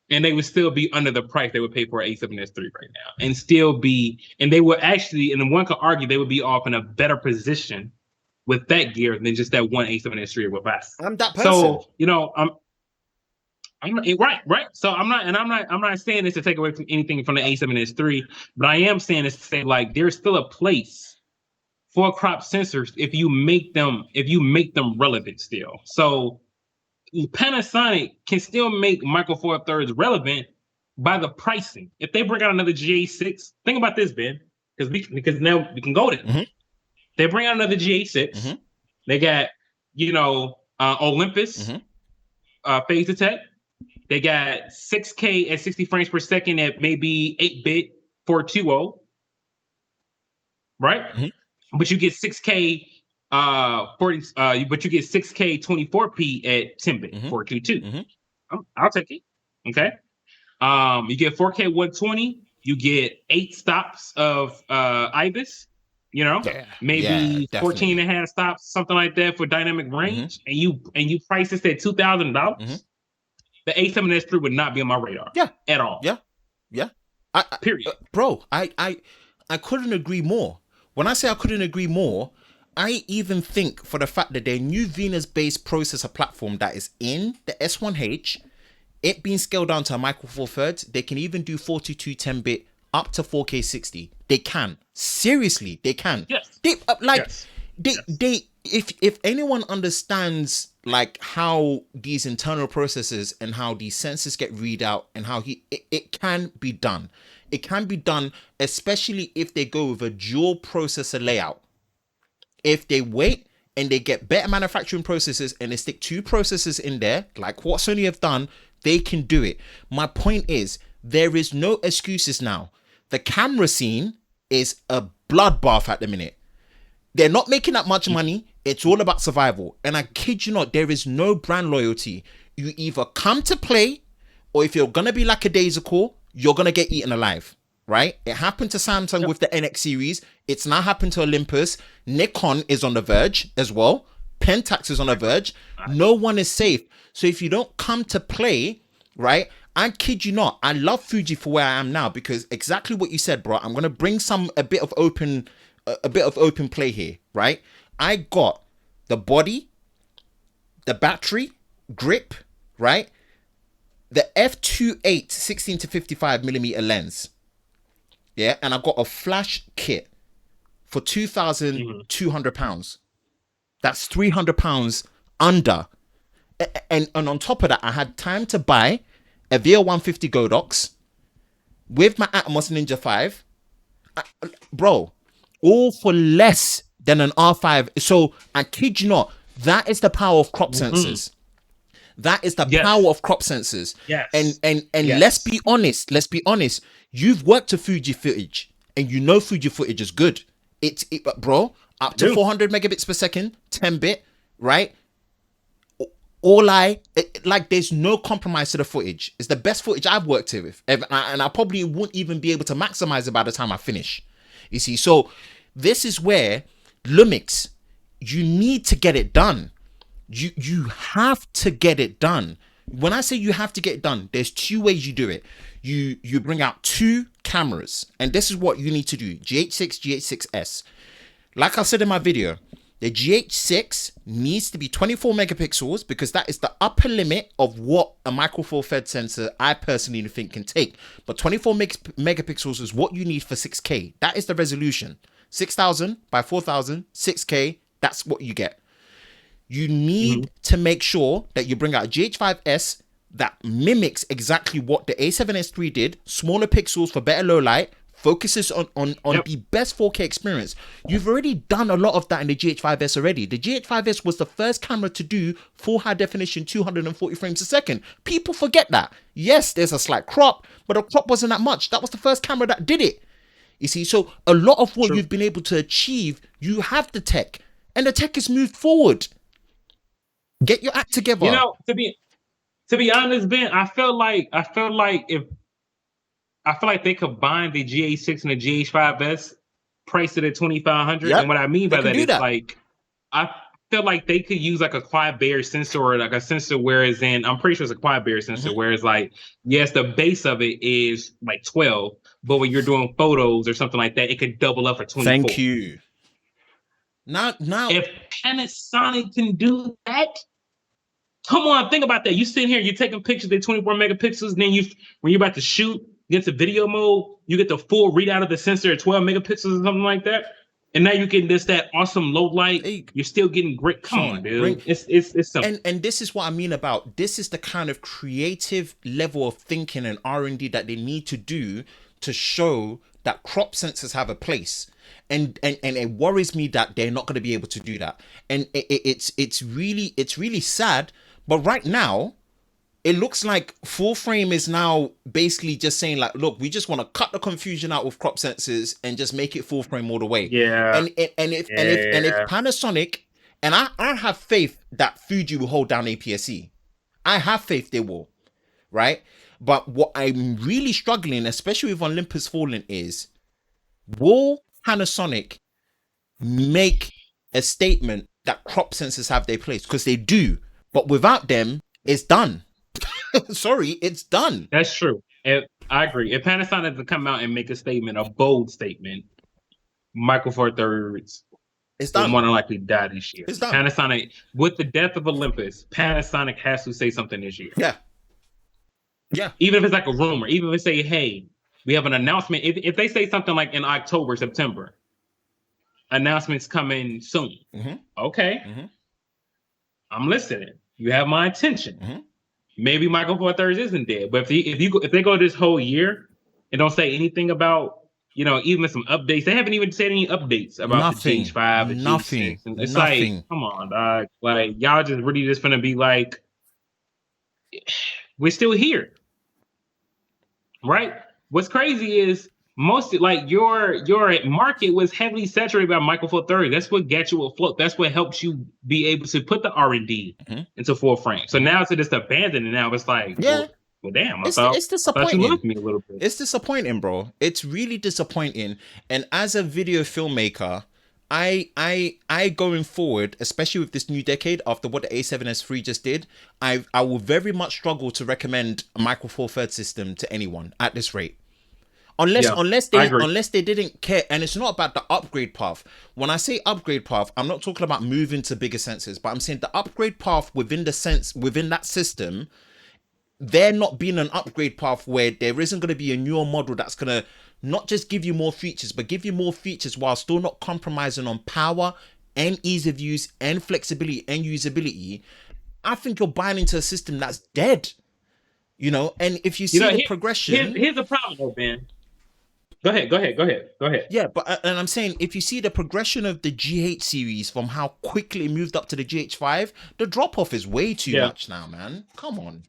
and they would still be under the price they would pay for an A7S3 right now, and still be, and they would actually, and one could argue they would be off in a better position with that gear than just that one A7S3 with us. I'm that person. So, you know, I'm right. So I'm not saying this to take away from anything from the A7S3, but I am saying this to say, like, there's still a place for crop sensors if you make them relevant still. So Panasonic can still make Micro Four Thirds relevant by the pricing. If they bring out another GA6, think about this, Ben, because now we can go there. They bring out another GA6. They got, you know, Olympus, phase detect. They got 6K at 60 frames per second at maybe 8-bit 420, right? But you get 6K but you get 6K 24p at 10-bit 422. I'll take it. Okay. You get 4K 120. You get 8 stops of IBIS. You know, maybe 14 and a half stops, something like that for dynamic range, and you price this at $2,000. The A7S3 would not be on my radar. At all. Period. Bro, I couldn't agree more. When I say I couldn't agree more, I even think for the fact that their new Venus-based processor platform that is in the S1H, it being scaled down to a Micro Four Thirds, they can even do 42 10-bit up to 4K 60. They can. Seriously, they can. Yes. If anyone understands like how these internal processes and how these sensors get read out and how it can be done. It can be done, especially if they go with a dual processor layout. If they wait and they get better manufacturing processes and they stick 2 processors in there, like what Sony have done, they can do it. My point is, there is no excuses now. The camera scene is a bloodbath at the minute. They're not making that much money. It's all about survival. And I kid you not, there is no brand loyalty. You either come to play, or if you're going to be like a daisical, you're going to get eaten alive, right? It happened to Samsung with the NX series. It's now happened to Olympus. Nikon is on the verge as well. Pentax is on the verge. No one is safe. So if you don't come to play, right? I kid you not, I love Fuji for where I am now, because exactly what you said, bro. I'm going to bring a bit of open play here, right? I got the body, the battery, grip, right? The f2.8 16 to 55 millimeter lens. Yeah, and I got a flash kit for £2,200. That's £300 under. And on top of that, I had time to buy a VO150 Godox with my Atmos Ninja 5. Bro, all for less than an R5. So I kid you not, that is the power of crop sensors. That is the power of crop sensors. And let's be honest. You've worked to Fuji footage and you know Fuji footage is good. Bro, up to 400 megabits per second, 10-bit, right? like there's no compromise to the footage. It's the best footage I've worked with, and I probably won't even be able to maximize it by the time I finish. You see, so this is where Lumix, you need to get it done. You have to get it done. When I say you have to get it done, there's two ways you do it. You bring out two cameras, and this is what you need to do: GH6, GH6S. Like I said in my video, the GH6 needs to be 24 megapixels because that is the upper limit of what a micro four thirds sensor I personally think can take. But 24 megapixels is what you need for 6K. That is the resolution. 6000 by 4000, 6K, that's what you get. You need to make sure that you bring out a GH5S that mimics exactly what the A7S III did. Smaller pixels for better low light. Focuses on the best 4K experience. You've already done a lot of that in the GH5S already. The GH5S was the first camera to do full high definition 240 frames a second. People forget that. Yes, there's a slight crop, but the crop wasn't that much. That was the first camera that did it. You see, so a lot of what you've been able to achieve, you have the tech, and the tech has moved forward. Get your act together. You know, to be honest, Ben, I feel like they combined the GH6 and the GH5S, priced it at $2,500. Yep, and what I mean by that is that. like, I feel like they could use like a quiet barrier sensor or like a sensor, whereas I'm pretty sure it's a quiet barrier sensor, whereas like, yes, the base of it is like 12, but when you're doing photos or something like that, it could double up for 24. Thank you. Now, if Panasonic can do that, come on, think about that. You sitting here, you're taking pictures, they're 24 megapixels, and then when you're about to shoot, get to video mode, you get the full readout of the sensor at 12 megapixels or something like that. And now you get that awesome low light. You're still getting great. Come on, dude. It's something. And this is what I mean about this is the kind of creative level of thinking and R&D that they need to do to show that crop sensors have a place. And it worries me that they're not going to be able to do that. And it's really sad. But right now, it looks like full frame is now basically just saying like, look, we just want to cut the confusion out with crop sensors and just make it full frame all the way. Yeah. And if Panasonic, and I have faith that Fuji will hold down APS-C. I have faith they will, right? But what I'm really struggling, especially with Olympus Fallen, is will Panasonic make a statement that crop sensors have their place? Because they do, but without them, it's done. Sorry, it's done. That's true. And I agree. If Panasonic to come out and make a statement, a bold statement, Micro Four Thirds will more than likely die this year. It's done. Panasonic, with the death of Olympus, Panasonic has to say something this year. Yeah. Yeah. Even if it's like a rumor, even if they say, hey, we have an announcement. If they say something like in October, September, announcements coming soon. Okay. I'm listening. You have my attention. Maybe Micro Four Thirds isn't dead, but if they go this whole year and don't say anything about, even some updates, they haven't even said any updates about the GH5, the GH6. And it's like, come on, dog. Like, y'all just really just gonna be like, we're still here, right? What's crazy is most like your market was heavily saturated by Micro Four Thirds. That's what got you afloat. That's what helps you be able to put the R&D into full frame. So now to just abandon it, now it's like, well, damn. It's disappointing. I thought you loved me a little bit. It's disappointing, bro. It's really disappointing. And as a video filmmaker, I going forward, especially with this new decade, after what the A7S III just did, I will very much struggle to recommend a Micro Four Thirds system to anyone at this rate. Unless they didn't care. And it's not about the upgrade path. When I say upgrade path, I'm not talking about moving to bigger sensors, but I'm saying the upgrade path within that system, there not being an upgrade path where there isn't going to be a newer model that's going to not just give you more features, but give you more features while still not compromising on power and ease of use and flexibility and usability. I think you're buying into a system that's dead. And if you see the progression, here's the problem though, Ben. Go ahead. Yeah, but and I'm saying if you see the progression of the GH series from how quickly it moved up to the GH5, the drop off is way too much now, man. Come on.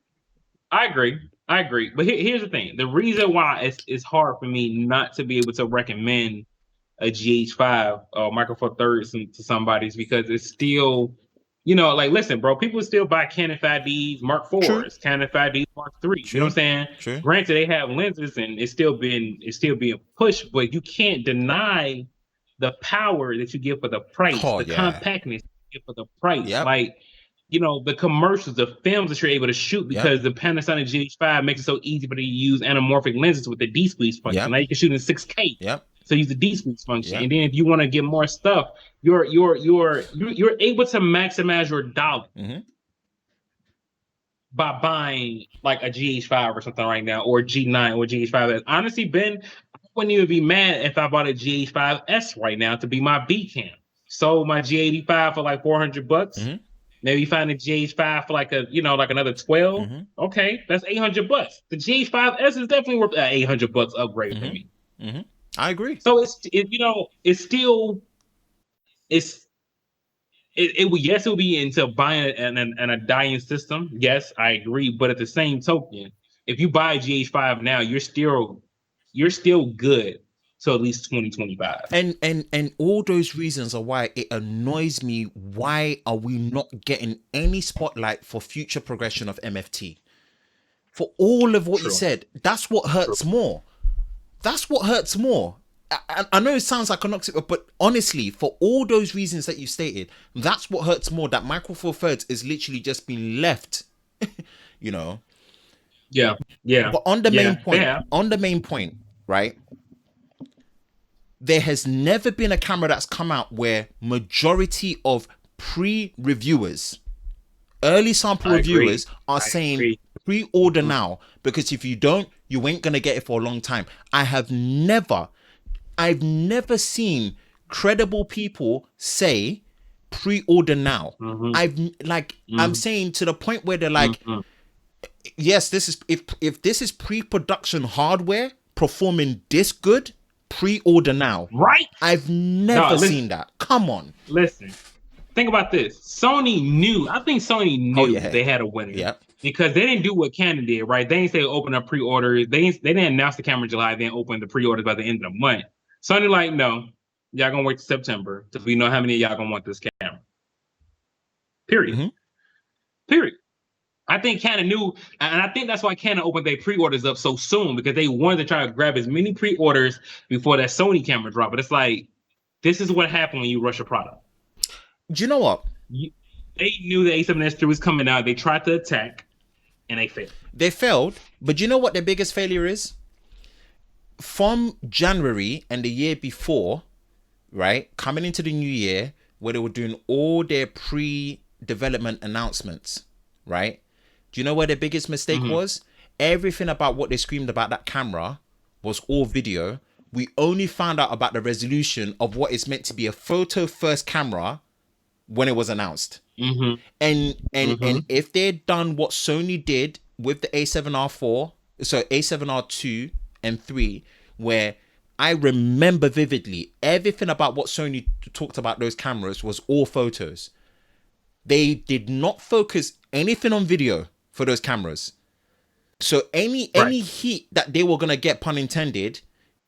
I agree. But here's the thing. The reason why it's hard for me not to be able to recommend a GH5 or Micro Four Thirds to somebody is because it's still You know, like, listen, bro, people still buy Canon 5Ds, Mark True. IVs, Canon 5Ds, Mark IIIs. You know what I'm saying? True. Granted, they have lenses and it's still being pushed, but you can't deny the power that you get for the price, Oh, the yeah. compactness you get for the price. Yep. Like, you know, the commercials, the films that you're able to shoot because the Panasonic GH5 makes it so easy for you to use anamorphic lenses with the D-squeeze function. Yep. Now you can shoot in 6K. Yep. So use the D-squeeze function. Yep. And then if you want to get more stuff, you're able to maximize your dollar by buying like a GH5 or something right now, or G9 or GH5S. Honestly, Ben, I wouldn't even be mad if I bought a GH5S right now to be my B cam. Sold my G85 for like $400. Maybe find a GH5 for like another 12. Okay, that's $800. The GH5S is definitely worth an $800 upgrade for me. I agree. So yes, it will be into buying a dying system. Yes, I agree. But at the same token, if you buy a GH5 now, you're still good till at least 2025. And all those reasons are why it annoys me. Why are we not getting any spotlight for future progression of MFT? For all of what you said, that's what hurts more. That's what hurts more. I know it sounds like an oxymoron, but honestly, for all those reasons that you stated, that's what hurts more. That Micro Four Thirds is literally just been left, you know. Yeah. But on the main point, right? There has never been a camera that's come out where majority of pre-reviewers, early sample reviewers are saying pre-order now, because if you don't, you ain't gonna get it for a long time. I've never seen credible people say pre-order now. I'm saying to the point where they're like, yes, this is if this is pre-production hardware performing this good, pre-order now. Right? I've never seen that. Come on. Listen, think about this. I think Sony knew they had a winner. Yep. Because they didn't do what Canon did, right? They didn't say open up pre-orders. They didn't announce the camera in July, then open the pre-orders by the end of the month. Sony like, no, y'all gonna wait till September till we know how many of y'all gonna want this camera. Period. Period. I think Canon knew, and I think that's why Canon opened their pre-orders up so soon, because they wanted to try to grab as many pre-orders before that Sony camera drop. But it's like, this is what happened when you rush a product. Do you know what? They knew the A7S III was coming out. They tried to attack, and they failed. They failed, but you know what their biggest failure is? From January and the year before, right, coming into the new year, where they were doing all their pre-development announcements, right? Do you know where their biggest mistake was? Everything about what they screamed about that camera was all video. We only found out about the resolution of what is meant to be a photo first camera when it was announced. And if they'd done what Sony did with the A7R4, so A7R2 and 3, where I remember vividly everything about what Sony talked about those cameras was all photos. They did not focus anything on video for those cameras. So any heat that they were gonna get, pun intended,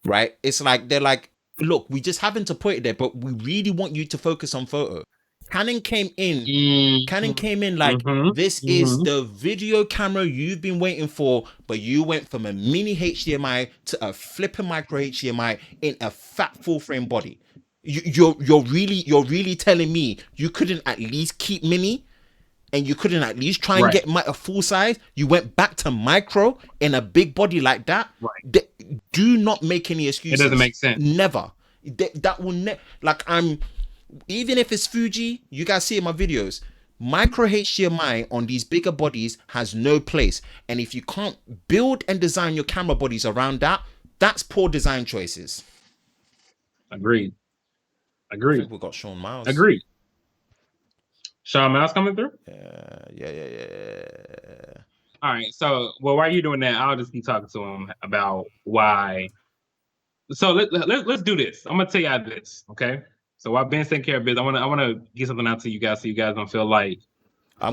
right? It's like they're like, look, we just happen to put it there, but we really want you to focus on photo. Canon came in like, this is the video camera you've been waiting for, but you went from a mini HDMI to a flipping micro HDMI in a fat full frame body. You're really telling me you couldn't at least keep mini, and you couldn't at least try and get a full size? You went back to micro in a big body like that? Do not make any excuses. It doesn't make sense. Never. That will even if it's Fuji, you guys see in my videos, micro HDMI on these bigger bodies has no place. And if you can't build and design your camera bodies around that, that's poor design choices. Agreed. I think we got Sean Miles. Agreed. Sean Miles coming through? Yeah. All right. So, while are you doing that, I'll just keep talking to him about why. So let's do this. I'm gonna tell y'all this, okay? So while Ben's taking care of business, I wanna get something out to you guys, so you guys don't feel like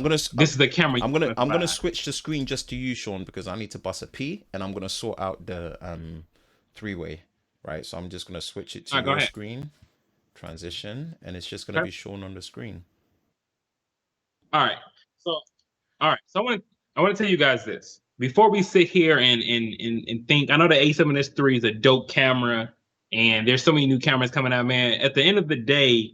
this is the camera. I'm gonna switch the screen just to you, Sean, because I need to bust a pee, and I'm gonna sort out the three-way, right? So I'm just gonna switch it to your screen, transition, and it's just gonna be Sean on the screen. All right. So all right. So I want to tell you guys this. Before we sit here and think, I know the A7S III is a dope camera, and there's so many new cameras coming out, man. At the end of the day,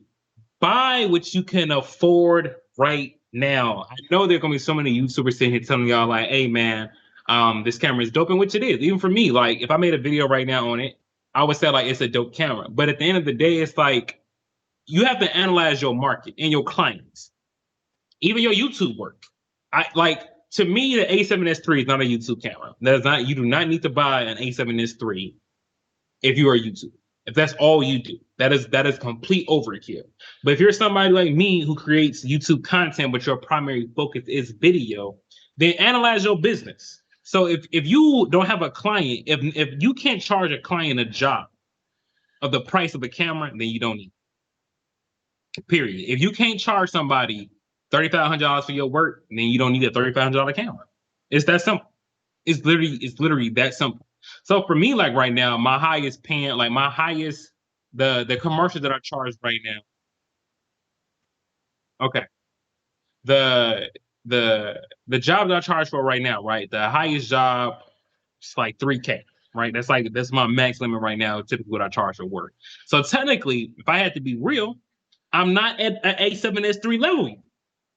buy what you can afford right now. I know there are gonna be so many YouTubers sitting here telling y'all like, "Hey, man, this camera is dope," and which it is. Even for me, like if I made a video right now on it, I would say like it's a dope camera. But at the end of the day, it's like you have to analyze your market and your clients, even your YouTube work. I like to me the A7S III is not a YouTube camera. That's not. You do not need to buy an A7S III if you are a YouTuber. If that's all you do, that is complete overkill. But if you're somebody like me who creates YouTube content, but your primary focus is video, then analyze your business. So if you don't have a client, if you can't charge a client a job of the price of a camera, then you don't need it. Period. If you can't charge somebody $3,500 for your work, then you don't need a $3,500 camera. It's that simple. It's literally that simple. So for me, like right now, my highest paying, like my highest, the commercials that I charge right now. Okay. The the job that I charge for right now, right? The highest job is like 3K, right? That's my max limit right now, typically what I charge for work. So technically, if I had to be real, I'm not at an A7S III level.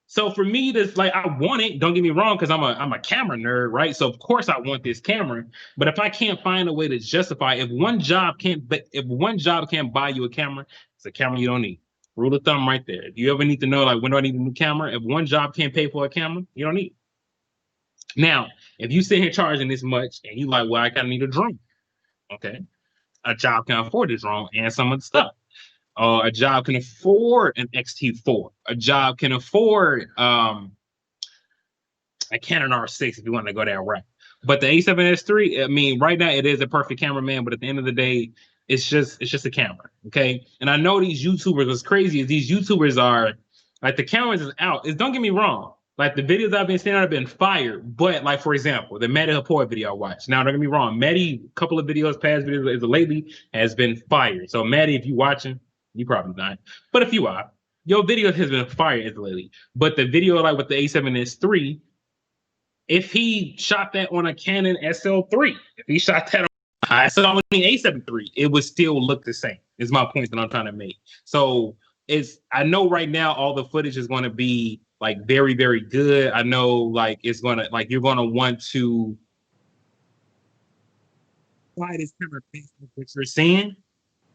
So for me, this like I want it. Don't get me wrong, because I'm a camera nerd, right? So of course I want this camera. But if I can't find a way to justify, if one job can't buy you a camera, it's a camera you don't need. Rule of thumb right there. If you ever need to know like when do I need a new camera, if one job can't pay for a camera, you don't need it. Now, if you sit here charging this much and you like, well, I kind of need a drone. Okay, a job can afford the drone and some of the stuff. A job can afford an XT4. A job can afford a Canon R6 if you want to go that route. But the A7S III, I mean, right now it is a perfect cameraman, but at the end of the day, it's just a camera. Okay. And I know these YouTubers, what's crazy is these YouTubers are like the cameras is out. Don't get me wrong. Like the videos I've been seeing have been fired. But like for example, the Maddie Happoy video I watched. Now don't get me wrong, Maddie, a couple of videos, past videos lately has been fired. So Maddie, if you watching, you probably not. But if you are, your video has been fired as lately. But the video like with the A7S III, if he shot that on a Canon SL3, if he shot that on on the A7 III, it would still look the same. Is my point that I'm trying to make. So I know right now all the footage is going to be like very, very good. I know like it's gonna like you're gonna want to apply this camera based on what you're seeing.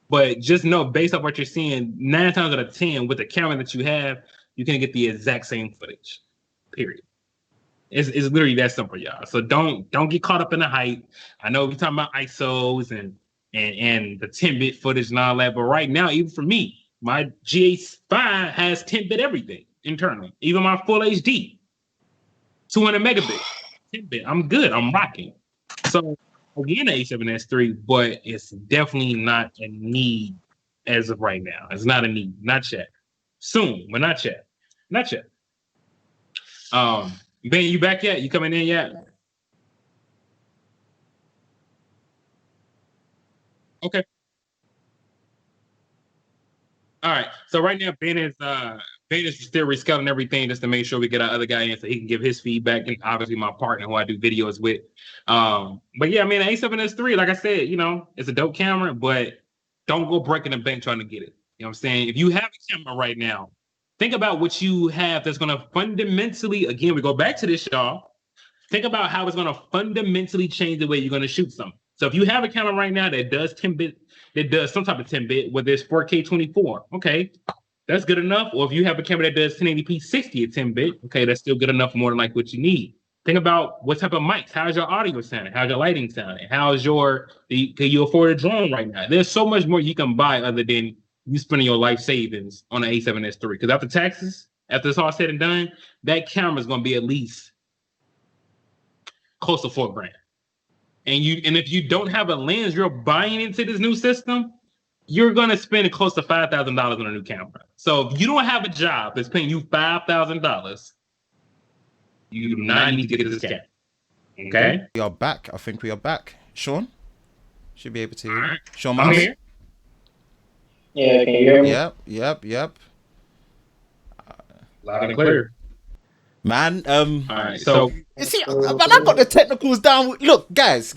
But just know based on what you're seeing, 9 times out of 10, with the camera that you have, you can get the exact same footage. Period. It's literally that simple, y'all. So don't get caught up in the hype. I know we're talking about ISOs and the 10-bit footage and all that, but right now, even for me, my GH5 has 10-bit everything internally, even my full HD, 200 megabit, 10-bit. I'm good. I'm rocking. So I want an A7S III, but it's definitely not a need as of right now. It's not a need. Not yet. Soon, but not yet. Not yet. Ben, you back yet? You coming in yet? Okay. All right. So right now, Ben is still rescheduling everything just to make sure we get our other guy in so he can give his feedback, and obviously my partner who I do videos with. But yeah, I mean, A7S III, like I said, it's a dope camera, but don't go breaking the bank trying to get it. You know what I'm saying? If you have a camera right now, think about what you have that's going to fundamentally, again, we go back to this, y'all. Think about how it's going to fundamentally change the way you're going to shoot something. So if you have a camera right now that does 10-bit, that does some type of 10-bit, whether it's 4K 24, okay, that's good enough. Or if you have a camera that does 1080p 60 at 10-bit, okay, that's still good enough, more than like what you need. Think about what type of mics. How's your audio sounding? How's your lighting sounding? How's can you afford a drone right now? There's so much more you can buy other than you spending your life savings on an A7S III. Because after taxes, after it's all said and done, that camera is going to be at least close to $4,000. And if you don't have a lens, you're buying into this new system, you're gonna spend close to $5,000 on a new camera. So if you don't have a job that's paying you $5,000, you do not need to get this camera. Okay? We are back. I think we are back. Sean should be able to hear. Right. Sean I'm Miles? here. Yeah, can you hear me? Yep. Loud and clear. man. All right, so You see, man, I got the technicals down. Look, guys,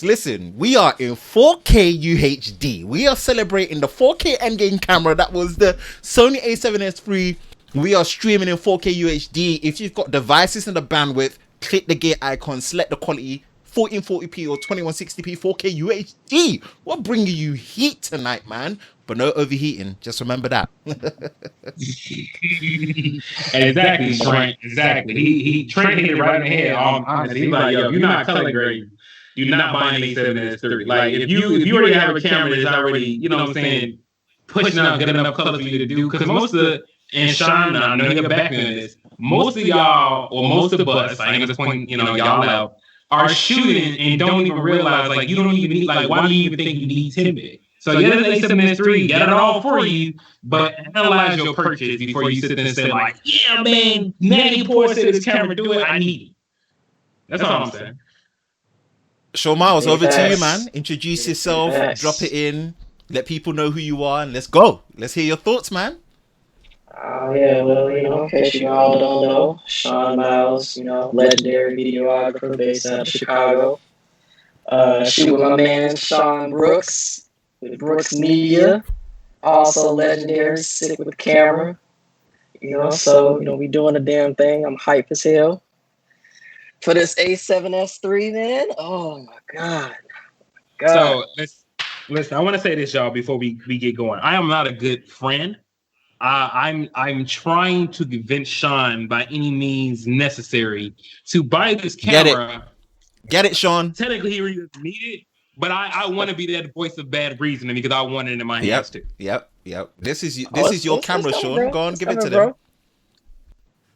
listen. We are in 4K UHD. We are celebrating the 4K endgame camera. That was the Sony A7S III. We are streaming in 4K UHD. If you've got devices and the bandwidth, click the gear icon, select the quality, 1440p or 2160p 4K UHD. We're bringing you heat tonight, man. But no overheating. Just remember that. exactly, Trent. Exactly. Trent hit it right in the head. Honestly, he's like, yo, if you're not color grading, you're not buying A7S III. Like, if you already have a camera that's already, you know what I'm saying, pushing out good enough color for you to do, because most of the, and Sean, I know you're backing on this, most of y'all, or most of us, I ain't gonna just point, y'all out, are shooting and don't even realize, like, you don't even need, like, why do you even think you need 10 bit? So yeah, the A7S III got it all for you, but analyze your purchase before you sit there and say, like, yeah, man, 90% of this camera do it, I need it. That's all I'm saying. Shaw Miles, over to you, man. Introduce yourself, drop it in, let people know who you are, and let's go. Let's hear your thoughts, man. Yeah, well, in case you all don't know, Sean Miles, legendary videographer based out of Chicago. Shoot with my man Sean Brooks with Brooks Media, also legendary, sick with the camera. So we doing the damn thing. I'm hype as hell for this A7S III, man. Oh my god. So listen. I want to say this, y'all, before we get going. I am not a good friend. I'm trying to convince Sean by any means necessary to buy this camera. Get it, Sean. Technically, he really doesn't need it, but I want to be that voice of bad reasoning because I want it in my hands too. Yep. This is your camera, Sean. Bro. Go on, give it to them.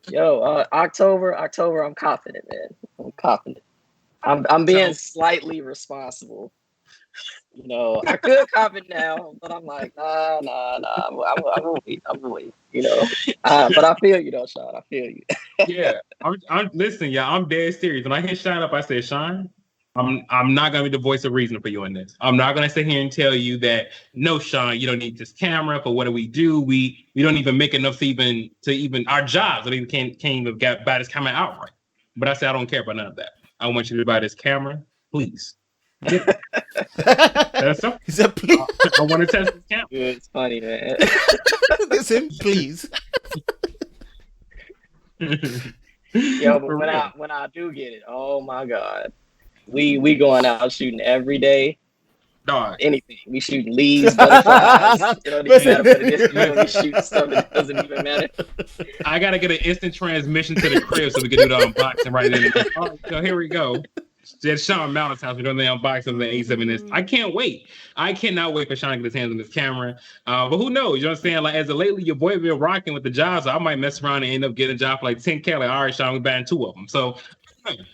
Yo, October, I'm confident, man. I'm confident. I'm being slightly responsible. I could comment now, but I'm like, nah. I'm gonna wait. But I feel you though, Sean. I feel you. Yeah, I'm listen, y'all. I'm dead serious. When I hit Sean up, I said, Sean, I'm not gonna be the voice of reason for you in this. I'm not gonna sit here and tell you that no, Sean, you don't need this camera. For what do? We don't even make enough to even our jobs. I mean, we can't even buy this camera outright. But I said I don't care about none of that. I want you to buy this camera, please. That's so. He said, please. I want to test this camera. Yeah, it's funny, man. Listen, please. Yo, but when I do get it, oh my god, we going out shooting every day. Dog. Anything. We shooting leaves, butterflies. It don't even matter for the distance. We shoot stuff that doesn't even matter. I gotta get an instant transmission to the crib so we can do the unboxing right then. All right, so here we go. It's Sean Malice house. We're doing the unboxing of the A7S. I can't wait. I cannot wait for Sean to get his hands on this camera. But who knows? You know what I'm saying? Like, as of lately, your boy been rocking with the jobs. So I might mess around and end up getting a job for like 10K. Like, all right, Sean, we're buying 2 of them. So,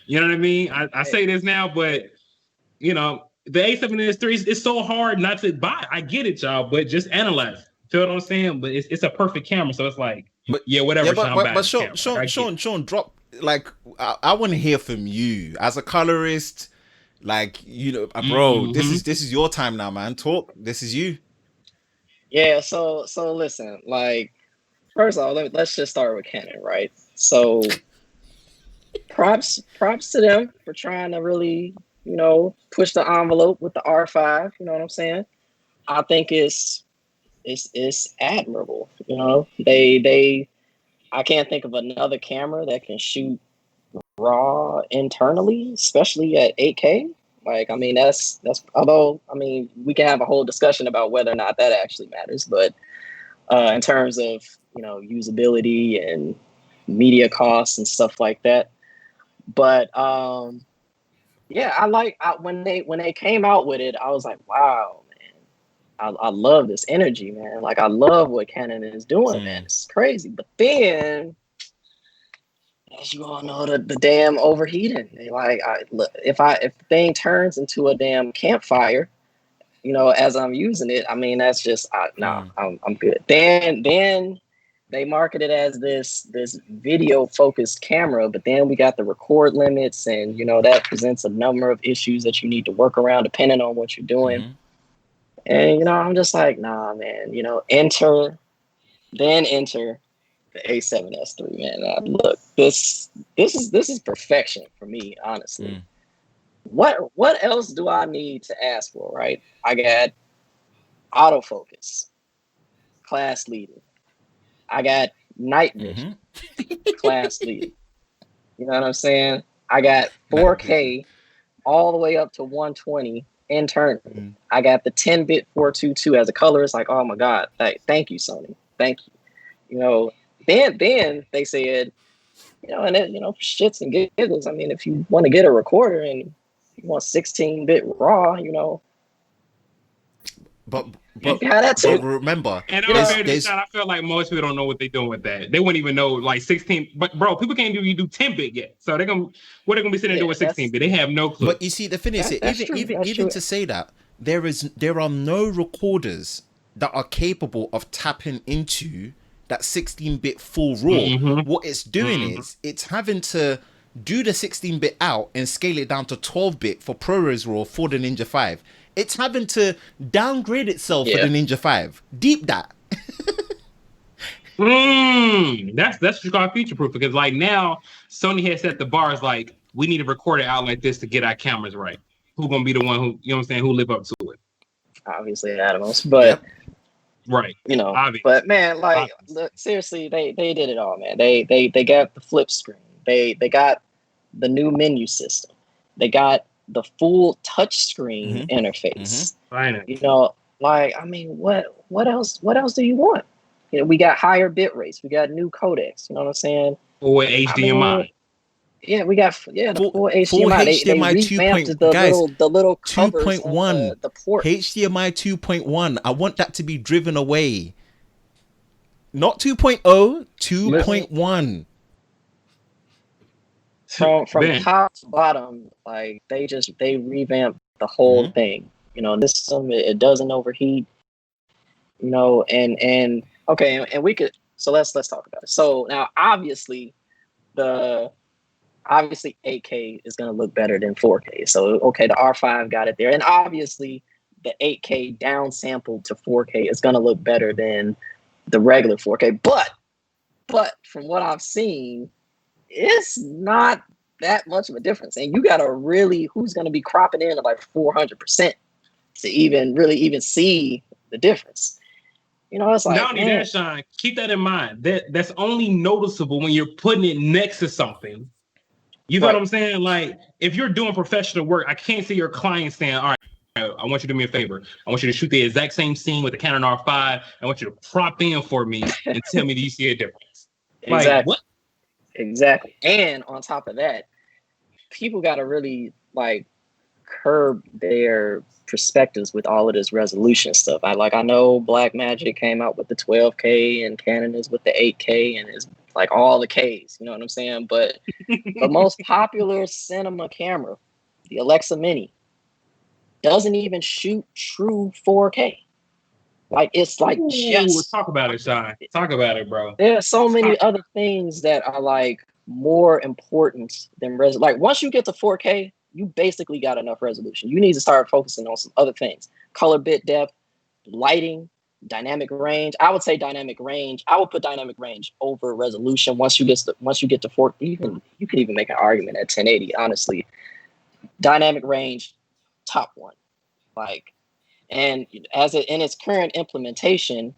you know what I mean? I say this now, but, the A7S III is so hard not to buy. I get it, y'all, but just analyze it. Feel what I'm saying? But it's a perfect camera. So it's like, whatever. But Sean, drop. Like, I want to hear from you as a colorist. Like, bro, this is your time now, man. Talk. This is you. Yeah. So listen. Like, first of all, let's just start with Canon, right? So, props to them for trying to really, push the envelope with the R5. You know what I'm saying? I think it's admirable. I can't think of another camera that can shoot raw internally, especially at 8K. Like, I mean, that's although, I mean, we can have a whole discussion about whether or not that actually matters. But in terms of, usability and media costs and stuff like that. But yeah, when they came out with it, I was like, wow, man, I love this energy, man. Like, I love what Canon is doing, man. It's crazy. But then, as you all know, the damn overheating. If the thing turns into a damn campfire, as I'm using it, I mean, that's just I'm good. Then they market it as this video focused camera, but then we got the record limits, and that presents a number of issues that you need to work around depending on what you're doing. And I'm just like, nah, man. Enter The A7S3, man. Look, this is perfection for me, honestly. What else do I need to ask for, right? I got autofocus, class leading. I got night vision, class leading. You know what I'm saying? I got 4K all the way up to 120 internally. I got the 10-bit 422 as a color. It's like, oh my God, thank you, Sony. Thank you. You know, then they said, you know, and it, you know, shits and giggles. I mean, if you want to get a recorder and you want 16-bit raw, you know, But you got that too. remember, and I feel like most people don't know what they're doing with that. They wouldn't even know like 16. But bro, people can't do 10-bit yet. So they're gonna be sitting there doing 16-bit. They have no clue. But you see, the thing is, even to say that there are no recorders that are capable of tapping into that 16-bit full raw. What it's doing is it's having to do the 16-bit out and scale it down to 12-bit for ProRes RAW for the Ninja 5. It's having to downgrade itself for the Ninja 5. Deep that. That's what you call future proof, because like now Sony has set the bars like we need to record it out like this to get our cameras right. Who's gonna be the one who, you know what I'm saying, who live up to it? Obviously Atomos, but right, you know, obviously. But man, like look, seriously, they did it all, man. They got the flip screen. They got the new menu system. They got the full touch screen interface. You know, like, I mean, what else do you want? You know, we got higher bit rates. We got new codecs. You know what I'm saying? Or HDMI. I mean, yeah, we got the full HDMI. Full HDMI they revamped the little covers 2.1 the port. HDMI 2.1. I want that to be driven away. Not 2.0, 2.1. From top to bottom, like they revamped the whole thing. You know, this system, it doesn't overheat. You know, and okay, and we could, so let's talk about it. So now obviously 8K is gonna look better than 4K. So okay, the R5 got it there, and obviously the 8K downsampled to 4K is gonna look better than the regular 4K. But from what I've seen, it's not that much of a difference, and you gotta really, who's gonna be cropping in at like 400% to even see the difference. You know, it's like, not only that, Sean, keep that in mind. That's only noticeable when you're putting it next to something. You know what I'm saying? Like, if you're doing professional work, I can't see your client saying, all right, I want you to do me a favor. I want you to shoot the exact same scene with the Canon R5. I want you to prop in for me and tell me, do you see a difference? Exactly. Like, what? Exactly. And on top of that, people got to really like curb their perspectives with all of this resolution stuff. I know Blackmagic came out with the 12K and Canon is with the 8K and it's like all the Ks, you know what I'm saying? But the most popular cinema camera, the Alexa Mini, doesn't even shoot true 4K. Like, it's like, just talk about it, Sean. Talk about it, bro. There are so many other things that are like more important than like once you get to 4K, you basically got enough resolution. You need to start focusing on some other things: color, bit depth, lighting, dynamic range. I would say dynamic range. I would put dynamic range over resolution. Once you get to 4K, you can even make an argument at 1080. Honestly, dynamic range, top one. Like, and as it in its current implementation,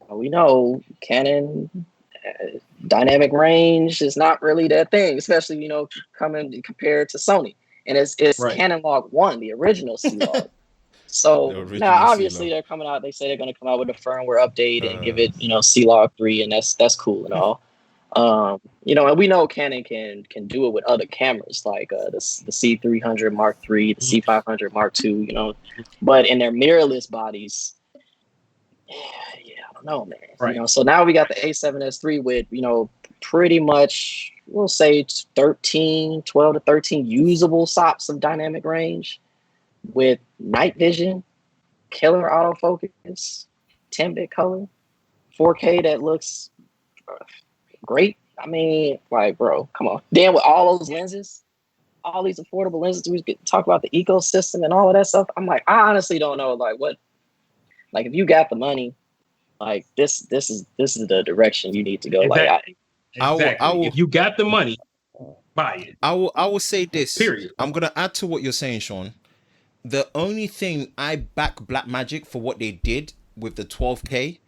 we know Canon dynamic range is not really that thing, especially, you know, coming compared to Sony. And it's Canon Log 1, the original C-Log. So now obviously they're coming out, they say they're going to come out with a firmware update and give it, you know, C-Log 3, and that's cool and all. You know, and we know Canon can do it with other cameras like the C300 Mark III, the C500 Mark II, you know, but in their mirrorless bodies, I don't know, man. Right. You know, so now we got the A7S3 with, you know, pretty much, we'll say 12 to 13 usable stops of dynamic range with night vision, killer autofocus, 10-bit color, 4K that looks great. I mean, like, bro, come on. Then with all those lenses, all these affordable lenses, we could talk about the ecosystem and all of that stuff. I'm like, I honestly don't know, like, what, like, if you got the money, Like this is the direction you need to go. Exactly. I will, If you got the money, buy it. I will say this. Period. I'm gonna add to what you're saying, Sean. The only thing I back Blackmagic for what they did with the 12K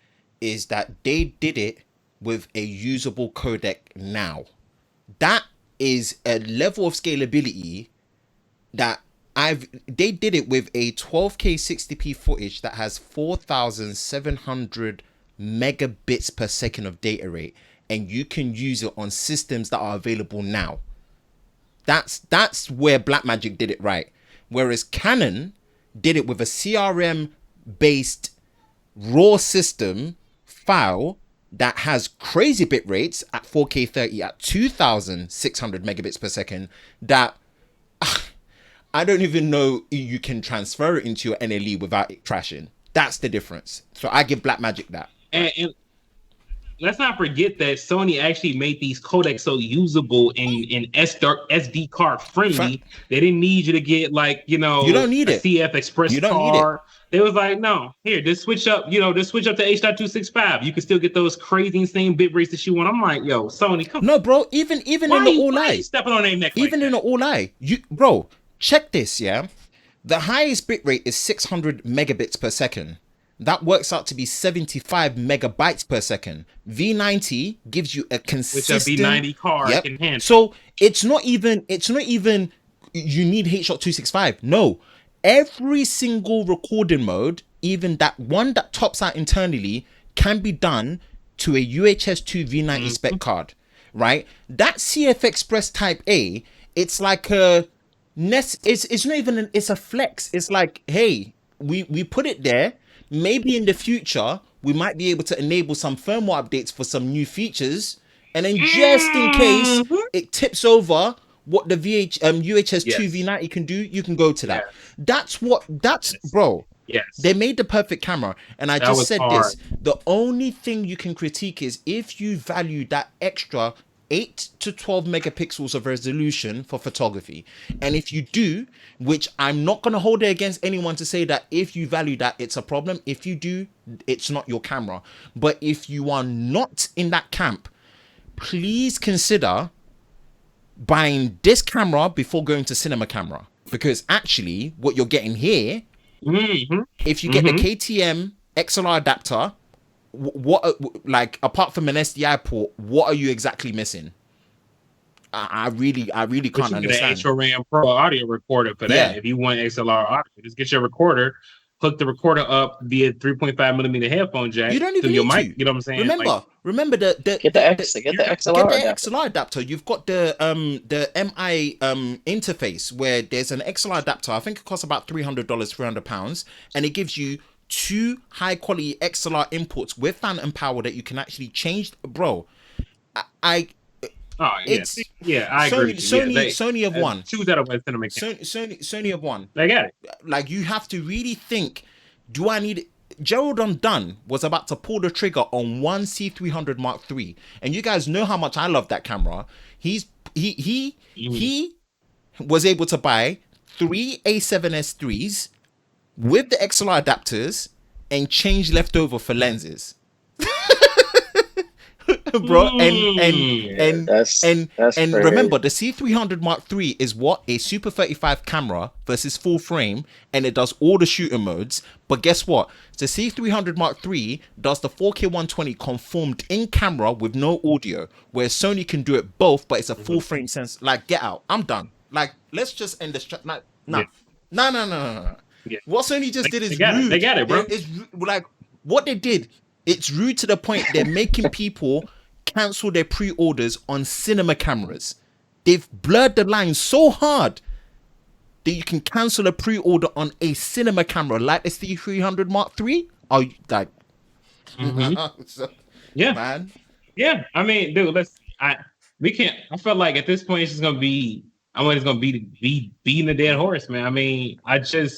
is that they did it with a usable codec now. That is a level of scalability that they did it with a 12K 60p footage that has 4,700 megabits per second of data rate, and you can use it on systems that are available now. That's where Blackmagic did it right. Whereas Canon did it with a CRM based raw system file that has crazy bit rates at 4K 30 at 2,600 megabits per second that I don't even know you can transfer it into your NLE without it crashing. That's the difference. So I give Blackmagic that. And let's not forget that Sony actually made these codecs so usable and SD card friendly. They didn't need you to get you don't need a it. CF Express You don't need card. They was like, no, here, just switch up, just switch up to H.265. You can still get those crazy insane bit rates that you want. I'm like, yo, Sony, come on. No, bro, even in the all eye. Stepping on their neck. Even in the all eye. Bro, check this, yeah. The highest bit rate is 600 megabits per second. That works out to be 75 megabytes per second. V90 gives you a consistent. Which a V90 card can handle. So it's not even you need H.265. No, every single recording mode, even that one that tops out internally, can be done to a UHS-2 V90 spec card, right? That CF Express Type A, it's like a it's not even it's a flex. It's like, hey, we put it there. Maybe in the future we might be able to enable some firmware updates for some new features, and then just in case it tips over what the UHS-2 V90 can do, you can go to that. That's bro. Yes. They made the perfect camera, and I just said this. The only thing you can critique is if you value that extra 8 to 12 megapixels of resolution for photography. And if you do, which I'm not going to hold it against anyone to say that if you value that, it's a problem. If you do, it's not your camera. But if you are not in that camp, please consider buying this camera before going to cinema camera. Because actually, what you're getting here, if you get the KTM XLR adapter, what like apart from an SDI port, what are you exactly missing? I really can't understand. Get an Extra RAM Pro audio recorder for that. If you want XLR audio, just get your recorder, hook the recorder up via 3.5 millimeter headphone jack. You don't even need your mic. to. You know what I'm saying? Remember the get the XLR adapter. You've got the MI interface where there's an XLR adapter. I think it costs about $300, £300, and it gives you 2 high quality XLR inputs with phantom power that you can actually change, bro. I agree. Sony have won. Choose that over cinema. Sony have won. They got it. Like, you have to really think, do I need it? Gerald Undone was about to pull the trigger on one C300 Mark III, and you guys know how much I love that camera. He was able to buy 3 A7S3s with the XLR adapters and change leftover for lenses. Bro, and remember, the C300 Mark III is what? A Super 35 camera versus full frame, and it does all the shooter modes. But guess what? The C300 Mark III does the 4K 120 conformed in camera with no audio, where Sony can do it both, but it's a full frame sense. Like, get out. I'm done. Like, let's just end this. No. Yeah. What Sony just did is rude. They got it, bro. It's like what they did. It's rude to the point they're making people cancel their pre-orders on cinema cameras. They've blurred the line so hard that you can cancel a pre-order on a cinema camera like the C300 Mark III. Are you like? Man. Yeah, I mean, dude, we can't. I felt like at this point it's just gonna be. It's gonna be beating the dead horse, man. I mean,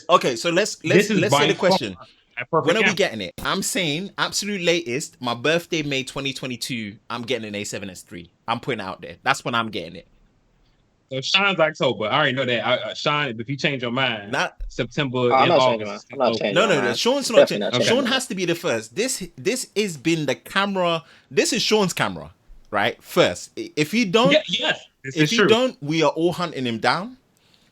okay. So let's say the question. When are we getting it? I'm saying absolute latest. My birthday, May 2022. I'm getting an A7S III. I'm putting it out there. That's when I'm getting it. So Sean's October. I already know that. Sean, if you change your mind, Not September I'm and not changing August. I'm not changing no, my no, no. mind. Sean's not. Definitely not Okay. changing Sean my has to be the first. This has been the camera. This is Sean's camera, right? First, if you don't, Yeah, yes, this is if you true. don't, we are all hunting him down.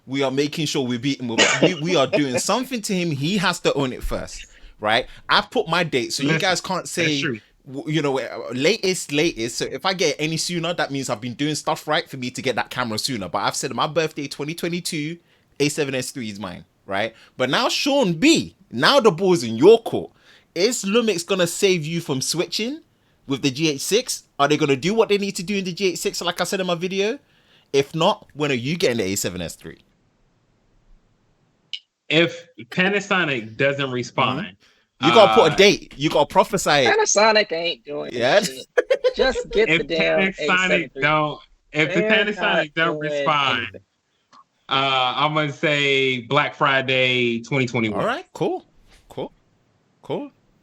We are making sure we beat him. We are doing something to him. He has to own it first, right? I've put my date, so you Listen, guys can't that's say, true. you know, latest. So if I get it any sooner, that means I've been doing stuff right for me to get that camera sooner. But I've said my birthday 2022, A7S3 is mine, right? But now Sean B, now the ball's in your court. Is Lumix gonna save you from switching with the GH6? Are they gonna do what they need to do in the GH6, like I said in my video? If not, when are you getting the A7S3? If Panasonic doesn't respond, You gotta put a date. You gotta prophesy it. Panasonic ain't doing Yeah. shit. Just get the if damn Panasonic A7 III. don't, if the They're not Panasonic don't doing respond, anything. I'm gonna say Black Friday 2021. All right, cool.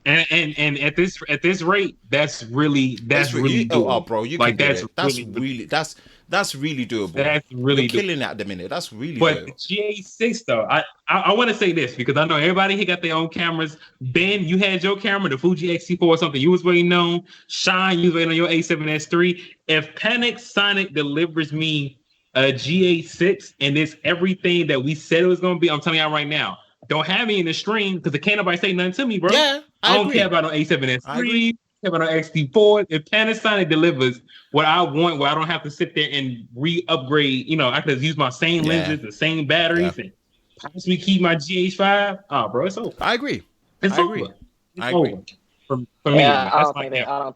And at this rate, that's really doable. Oh, bro, you like can do that's it. That's really really that's really doable. that's really You're doable. killing it at the minute. That's really But the doable. GA6 though, I want to say this because I know everybody here got their own cameras. Ben, you had your camera, the Fuji X-T4 or something. You was waiting on. Shine, you was waiting on your A7S3. If Panasonic delivers me a GA6 and it's everything that we said it was gonna be, I'm telling y'all right now, don't have me in the stream because can't nobody say nothing to me, bro. Yeah, I don't agree. care about no I A7S3. agree. Care about no XT4. If Panasonic delivers what I want, where I don't have to sit there and re-upgrade, you know, I could use my same lenses, the same batteries, and possibly keep my GH5. Oh, bro, it's over. I agree. It's I over. agree. It's I agree. over. For me, Yeah, I that's don't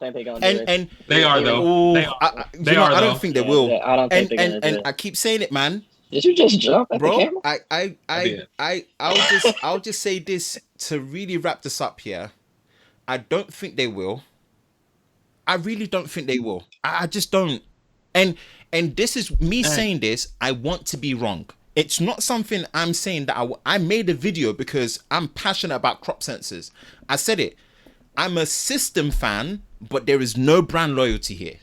think they're gonna do it. And they are though. They are. I don't think they will. I don't think they're gonna do And it. I keep saying it, man. Did you just jump at the Bro, camera? I'll just say this to really wrap this up here. I don't think they will. I really don't think they will. I just don't. And this is me saying this. I want to be wrong. It's not something I'm saying that I made a video because I'm passionate about crop sensors. I said it. I'm a system fan, but there is no brand loyalty here,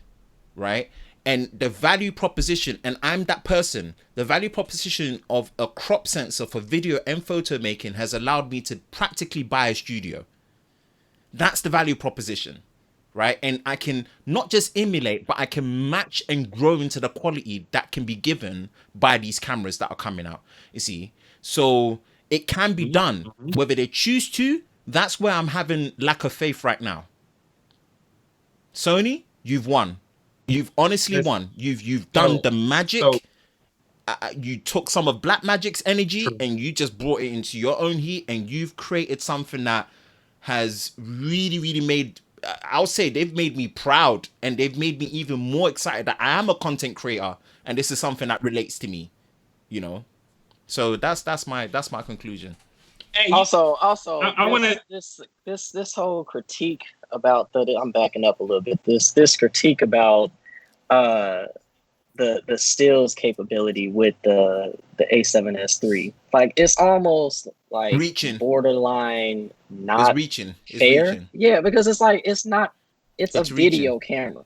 right? And the value proposition, and I'm that person, the value proposition of a crop sensor for video and photo making has allowed me to practically buy a studio. That's the value proposition, right? And I can not just emulate, but I can match and grow into the quality that can be given by these cameras that are coming out, you see? So it can be done. Whether they choose to, that's where I'm having lack of faith right now. Sony, you've won. You've honestly won. You've done the magic. You took some of Blackmagic's energy and you just brought it into your own heat, and you've created something that has really, really made, I'll say they've made me proud, and they've made me even more excited that I am a content creator and this is something that relates to me, you know? So that's my conclusion. Hey, Also, I want to. this whole critique about I'm backing up a little bit. This critique about the stills capability with the A7S3, like it's almost like Reaching. borderline not It's reaching. fair. Yeah, because it's like it's a video reaching. camera,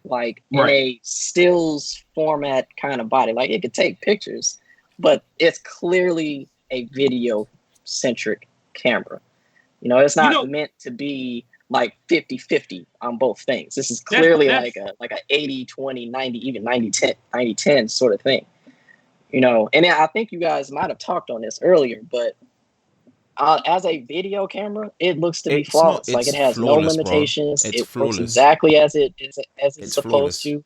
like Right. in a stills format kind of body. Like it could take pictures, but it's clearly a video centric camera. You know, it's not meant to be like 50-50 on both things. This is clearly like a 80-20, 90, even 90-10 sort of thing. You know, and I think you guys might have talked on this earlier, but as a video camera, it looks to be flawless. Like it has no limitations. It works exactly as it's supposed to.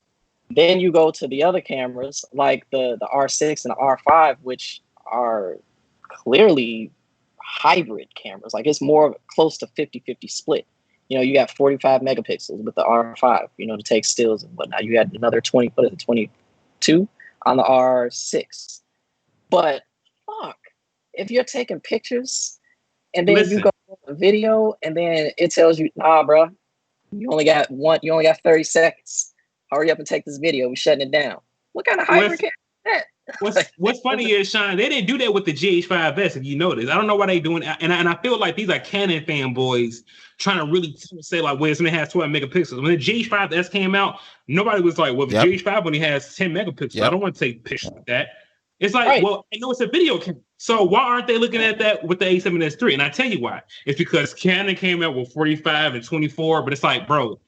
Then you go to the other cameras, like the R6 and the R5, which are clearly hybrid cameras. Like it's more close to 50-50 split. You know, you got 45 megapixels with the R5, you know, to take stills and whatnot. You had another 22 on the R6. But fuck, if you're taking pictures and then you go to a video and then it tells you, nah, bro, you only got 30 seconds. Hurry up and take this video. We're shutting it down. What kind of hybrid camera is that? What's funny is, Sean, they didn't do that with the GH5S. If you notice, I don't know why they doing it, and I feel like these are Canon fanboys trying to really say like, "Wait, something has 12 megapixels." When the GH5S came out, nobody was like, "Well, the GH5 only has 10 megapixels." I don't want to take pictures of that. It's like, well, I know it's a video camera, so why aren't they looking at that with the A7S III? And I tell you why. It's because Canon came out with 45 and 24, but it's like, bro,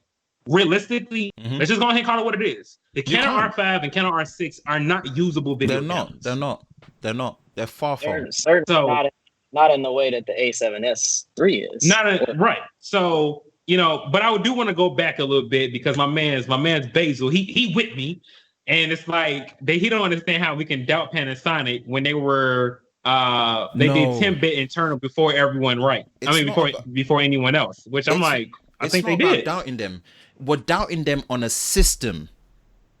realistically, let's just go ahead and call it what it is. The Canon R5 and Canon R6 are not usable video cameras. They're not. They're far from. Certainly not in the way that the A7S III is. Right. So, but I do want to go back a little bit because my man's Basil, he with me. And it's like he don't understand how we can doubt Panasonic when they were did 10-bit internal before everyone, right? Before anyone else, which I'm like, I think they did. Doubting them. We're doubting them on a system,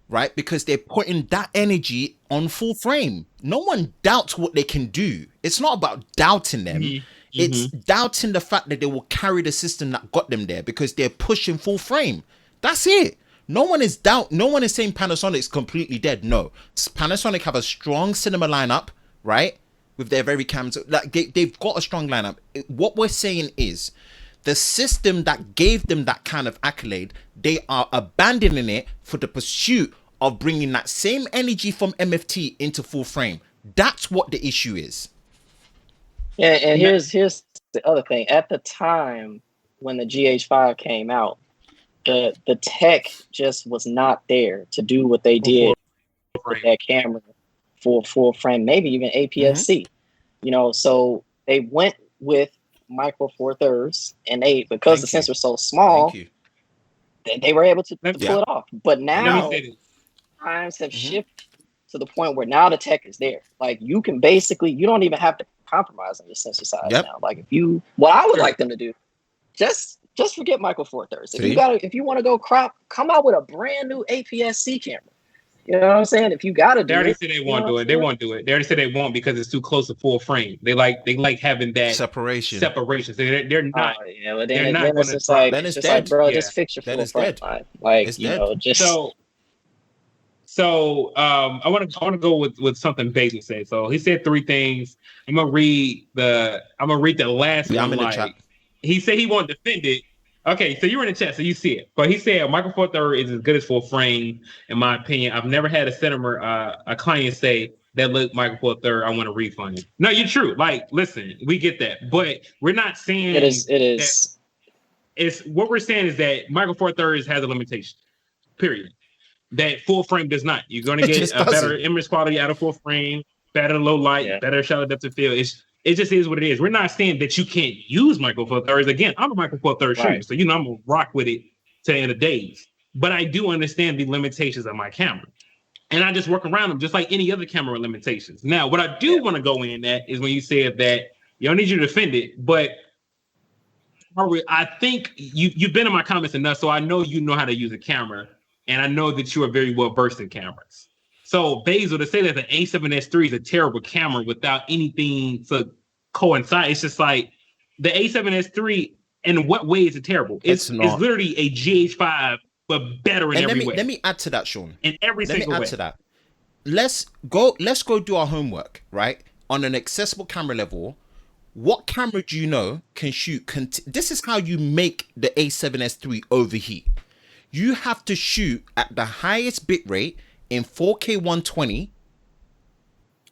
right? Because they're putting that energy on full frame. No one doubts what they can do. It's not about doubting them. It's doubting the fact that they will carry the system that got them there because they're pushing full frame. That's it. No one is saying Panasonic's completely dead. No. Panasonic have a strong cinema lineup, right? With their very cameras. Like they've got a strong lineup. What we're saying is the system that gave them that kind of accolade, they are abandoning it for the pursuit of bringing that same energy from MFT into full frame. That's what the issue is. Yeah, and here's the other thing. At the time when the GH5 came out, the tech just was not there to do what they did with that camera for full frame, maybe even APS-C. So they went with micro four thirds, and because the sensor was so small, they were able to pull it off. But now times have shifted to the point where now the tech is there. Like you don't even have to compromise on your sensor size now. Like what I would like them to do, just forget micro four thirds. If you want to go crop, come out with a brand new APS-C camera. You know what I'm saying? If you gotta do it. They already said they won't do it. They won't do it. They already said they won't because it's too close to full frame. They like having that separation. So they're not. But then it's just like, bro, just fix your full frame line. Like, just So I want to go with something Basil said. So he said three things. I'm gonna read the last one. I'm in the chat. He said he won't defend it. Okay, so you're in the chat, so you see it. But he said micro four third is as good as full frame, in my opinion. I've never had a cinema a client say that look micro four third, I want a refund. No, you're true. Like, listen, we get that, but we're not saying it is. It's what we're saying is that micro four thirds has a limitation. Period. That full frame does not. You're gonna get a better image quality out of full frame, better low light, better shallow depth of field. It just is what it is. We're not saying that you can't use micro four thirds. Again, I'm a micro four third shooter, so I'm gonna rock with it to the end of days. But I do understand the limitations of my camera, and I just work around them just like any other camera limitations. Now, what I do want to go in at is when you said that you don't need you to defend it, but I think you've been in my comments enough, so I know you know how to use a camera, and I know that you are very well versed in cameras. So Basil, to say that the A7S III is a terrible camera without anything to coincide, it's just like the A7S III. In what way is it terrible? It's literally a GH5, but better in every way. Let me add to that, Sean. In every single way. Let me add to that. Let's go do our homework, right? On an accessible camera level, what camera do you know can shoot? This is how you make the A7S III overheat. You have to shoot at the highest bit rate in 4K 120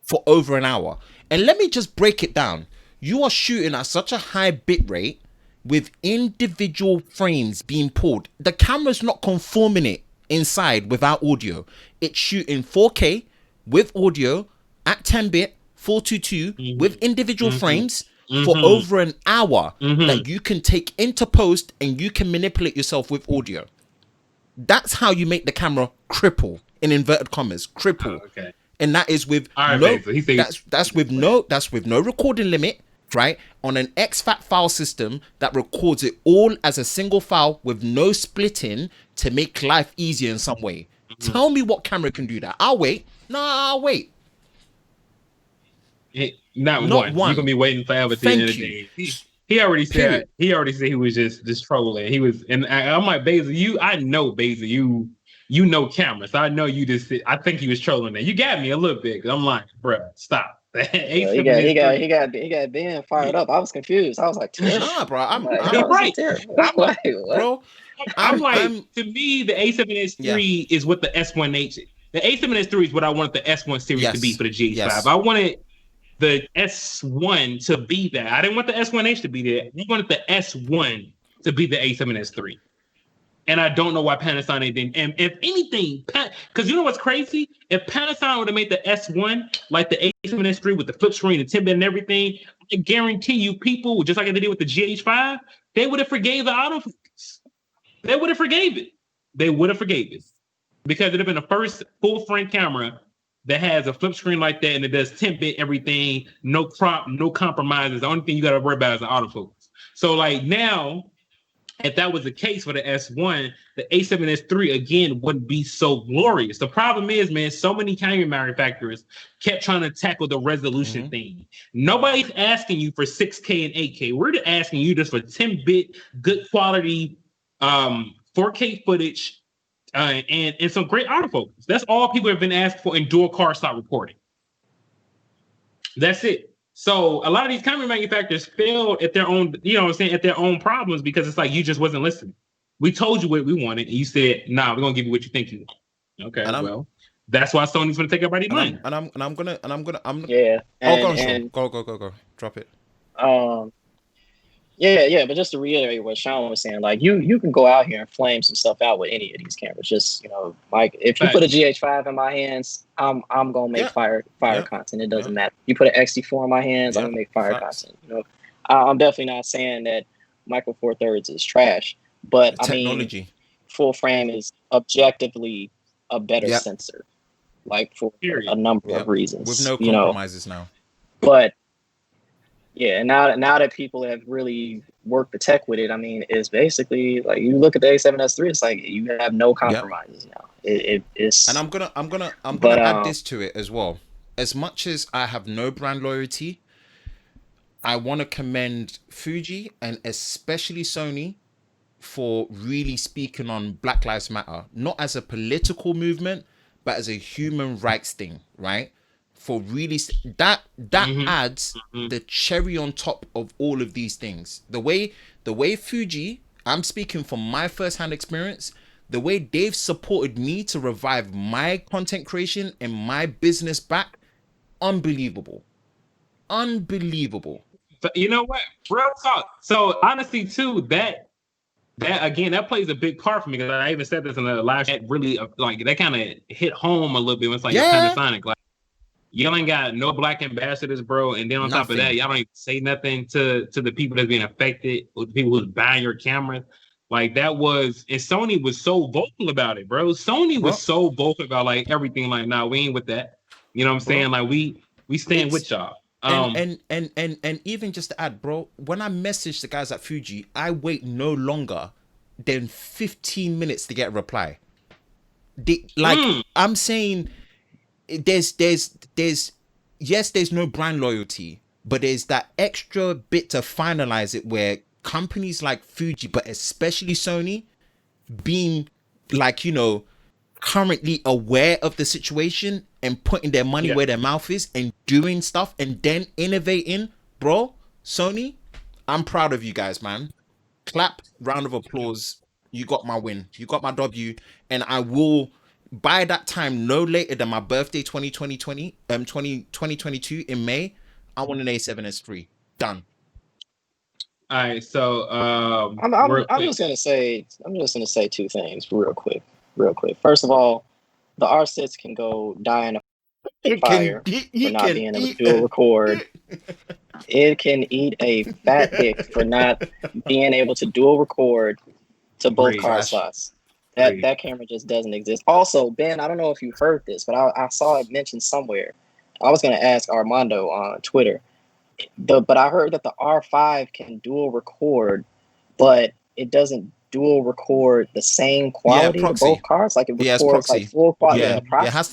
for over an hour. And let me just break it down. You are shooting at such a high bit rate with individual frames being pulled. The camera's not conforming it inside without audio. It's shooting 4K with audio at 10-bit 422 with individual frames for over an hour that you can take into post and you can manipulate yourself with audio. That's how you make the camera cripple, in inverted commas, cripple. And that is with that's with no recording limit, right? On an exFAT file system that records it all as a single file with no splitting to make life easier in some way. Tell me what camera can do that. I'll wait. No, I'll wait. Not one. You're gonna be waiting forever to the end of the day. He already said he was just trolling. He was, and I'm like, Basil, I know Basil, you know cameras. I know you just. I think he was trolling that. You got me a little bit. I'm like, bro, stop. He got Ben fired up. I was confused. I was like, Tiff? Nah, bro. Right. I'm like, what? Bro. I'm like, to me, the A7S3 is what the S1H. The A7S3 is what I wanted the S1 series to be for the GH5. Yes. I wanted the S1 to be that. I didn't want the S1H to be there. I wanted the S1 to be the A7S3. And I don't know why Panasonic didn't. And if anything, because you know what's crazy? If Panasonic would have made the S1 like the A7S3 with the flip screen, the 10-bit and everything, I guarantee you people, just like they did with the GH5, they would have forgave the autofocus. They would have forgave it. They would have forgave it. Because it'd have been the first full frame camera that has a flip screen like that and it does 10-bit everything, no crop, no compromises. The only thing you got to worry about is the autofocus. So like now, if that was the case for the S1, the A7S3 again wouldn't be so glorious. The problem is, man, so many camera manufacturers kept trying to tackle the resolution thing. Nobody's asking you for 6K and 8K. We're asking you just for 10-bit, good quality 4K footage and some great autofocus. That's all people have been asked for in dual car stop recording. That's it. So a lot of these camera manufacturers failed at their own, you know what I'm saying, at their own problems because it's like you just wasn't listening. We told you what we wanted, and you said, "Nah, we're gonna give you what you think you want." Okay, well, that's why Sony's gonna take everybody's money. I'm gonna. Yeah. Go. Drop it. Yeah, but just to reiterate what Sean was saying, like you can go out here and flame some stuff out with any of these cameras. Just, you know, like if you put a GH5 in my hands, I'm gonna make fire content. It doesn't matter. You put an XT4 in my hands, I'm gonna make fire content. You know, I'm definitely not saying that Micro Four Thirds is trash, but I mean, full frame is objectively a better sensor, like for a number of reasons. With no compromises now. But yeah, and now that people have really worked the tech with it, I mean, it's basically like you look at the A7S3, it's like you have no compromises now. It's and I'm gonna add this to it as well. As much as I have no brand loyalty, I want to commend Fuji and especially Sony for really speaking on Black Lives Matter, not as a political movement, but as a human rights thing, right? For really that adds the cherry on top of all of these things. The way Fuji, I'm speaking from my first-hand experience, the way they've supported me to revive my content creation and my business back, unbelievable. But you know what? Real talk. So honestly, too, that again, that plays a big part for me because I even said this in the live chat. Really, like that kind of hit home a little bit when it's like Panasonic, like. Y'all ain't got no black ambassadors, bro. And then on top of that, y'all don't even say nothing to the people that's being affected, or the people who's buying your cameras. Like that was, and Sony was so vocal about it, bro. Sony was so vocal about like everything. Like, nah, we ain't with that. You know what I'm saying? Like we stand with y'all. And even just to add, bro, when I message the guys at Fuji, I wait no longer than 15 minutes to get a reply. I'm saying. There's no brand loyalty, but there's that extra bit to finalize it where companies like Fuji, but especially Sony, being like, you know, currently aware of the situation and putting their money where their mouth is and doing stuff and then innovating, bro. Sony, I'm proud of you guys, man. Clap, round of applause. You got my win. You got my W, and I will. By that time, no later than my birthday 2022 in May, I want an A7S3. Done. All right, so I'm just gonna say two things real quick. First of all, the R6 can go die in a fire for not being able to dual record. It can eat a fat dick for not being able to dual record to both car slots. That camera just doesn't exist. Also, Ben, I don't know if you heard this, but I saw it mentioned somewhere. I was going to ask Armando on Twitter, but I heard that the R5 can dual record, but it doesn't dual record the same quality of both cars. Like it records like full quality. Yeah, it has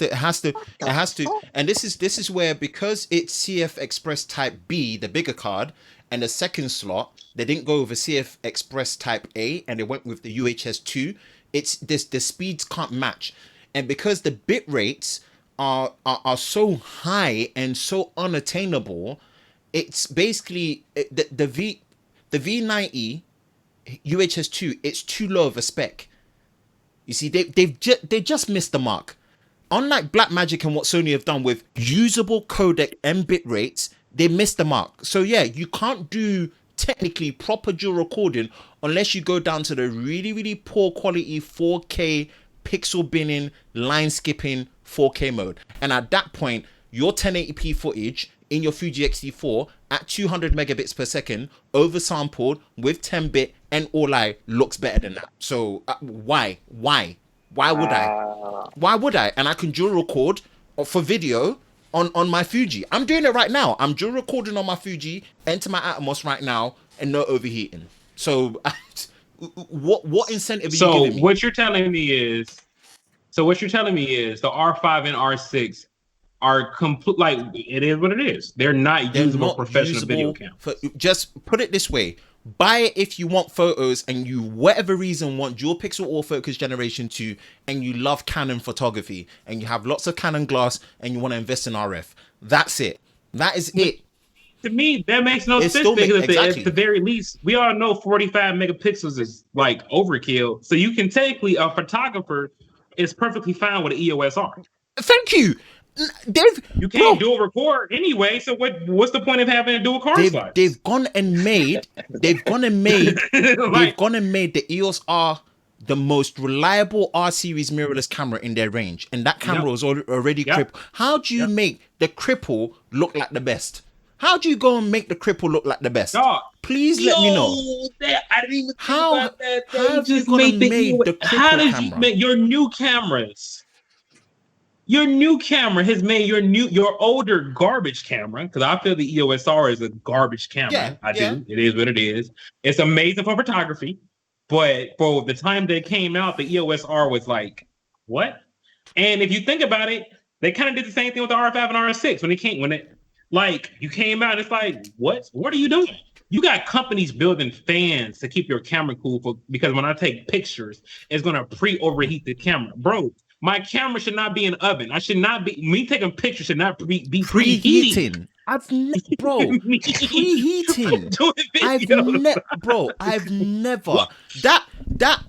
to. And this is where, because it's CF Express Type B, the bigger card, and the second slot they didn't go with a CF Express Type A, and they went with the UHS-2. It's this, the speeds can't match, and because the bit rates are so high and so unattainable, it's basically the V90 UHS-2. It's too low of a spec. You see, they just missed the mark. Unlike Blackmagic and what Sony have done with usable codec and bit rates, they missed the mark. So yeah, you can't do technically proper dual recording unless you go down to the really, really poor quality 4K pixel binning, line skipping 4K mode. And at that point, your 1080p footage in your Fuji X-T4 at 200 megabits per second, oversampled with 10-bit and all-I, looks better than that. So why would I? Why would I? And I can dual record for video on my Fuji. I'm doing it right now. I'm dual recording on my Fuji into my Atmos right now and no overheating. So what incentive are you giving me? What you're telling me is the R5 and R6 are complete, like, it is what it is. They're not usable professional video cameras. Just put it this way. Buy it if you want photos and you, whatever reason, want dual pixel autofocus generation 2 and you love Canon photography and you have lots of Canon glass and you want to invest in RF. That's it. That is it. To me, that makes no sense, because at the very least, we all know 45 megapixels is like overkill. So you can technically, a photographer is perfectly fine with an EOS R. Thank you. You can't dual record anyway, so what's the point of having a dual card slot? They've gone and made the EOS R the most reliable R series mirrorless camera in their range, and that camera was already crippled. How do you make the cripple look like the best? How do you go and make the cripple look like the best? Please let me know. I didn't even think how about that. How have you made the cripple camera? Your new cameras? Your new camera has made your older garbage camera, because I feel the EOS R is a garbage camera. Yeah, I do. It is what it is. It's amazing for photography, but for the time that it came out, the EOS R was like, what? And if you think about it, they kind of did the same thing with the R5 and R6 you came out. It's like, what are you doing? You got companies building fans to keep your camera cool because when I take pictures, it's gonna pre-overheat the camera, bro. My camera should not be an oven. I should not be. Me taking pictures should not be preheating. Preheating. I've never. That,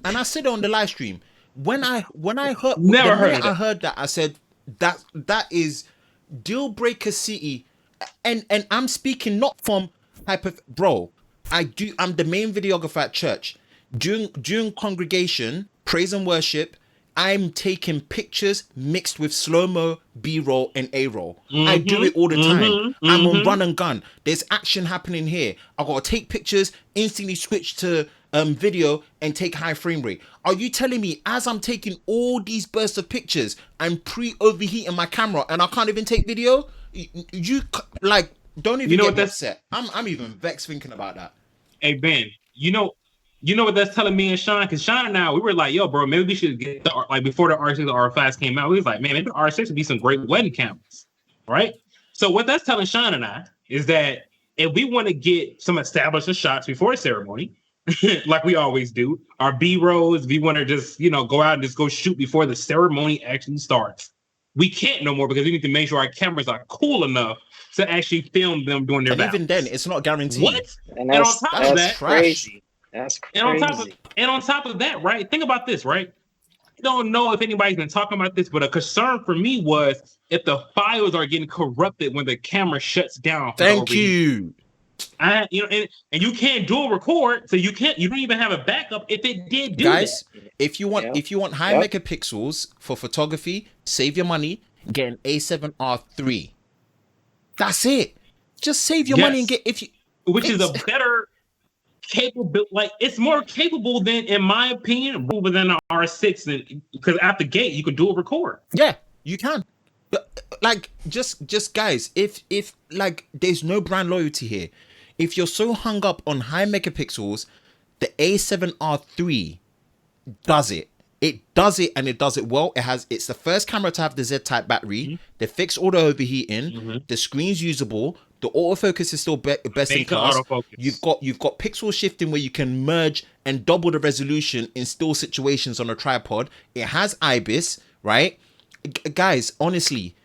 and I said it on the live stream. When I heard that, I said that is deal breaker city, and I'm speaking not from bro. I'm the main videographer at church. During congregation, praise and worship, I'm taking pictures mixed with slow-mo, B-roll, and A-roll. I do it all the time. I'm on run and gun. There's action happening here. I gotta take pictures, instantly switch to video, and take high frame rate. Are you telling me as I'm taking all these bursts of pictures, I'm pre-overheating my camera and I can't even take video? You like, don't even get upset. I'm even vexed thinking about that. Hey Ben, you know what that's telling me and Sean? Because Sean and I, we were like, yo, bro, maybe we should get before the R6 or R5 came out, we was like, man, maybe the R6 would be some great wedding cameras, right? So what that's telling Sean and I is that if we want to get some established shots before a ceremony, like we always do, our B-rolls, we want to just, go out and just go shoot before the ceremony actually starts. We can't no more because we need to make sure our cameras are cool enough to actually film them doing their And even then, it's not guaranteed. What? And on top of that, crazy. That's crazy. And on top of that, right? Think about this, right? I don't know if anybody's been talking about this, but a concern for me was if the files are getting corrupted when the camera shuts down. Thank you. And you can't dual record, so you don't even have a backup if it did do Guys, that. if you want high megapixels for photography, save your money, get an A7R3. That's it. Just save your money and get which is a better capable, like it's more capable than, in my opinion, than an R6, because at the gate you can dual record. Yeah, you can. Like just guys, if like there's no brand loyalty here. If you're so hung up on high megapixels, the A7R3 does it. It does it, and it does it well. It's the first camera to have the Z-type battery. They fix all the overheating. The screen's usable. The autofocus is still best in Make the class. autofocus. You've got pixel shifting where you can merge and double the resolution in still situations on a tripod. It has IBIS, right? Guys, honestly,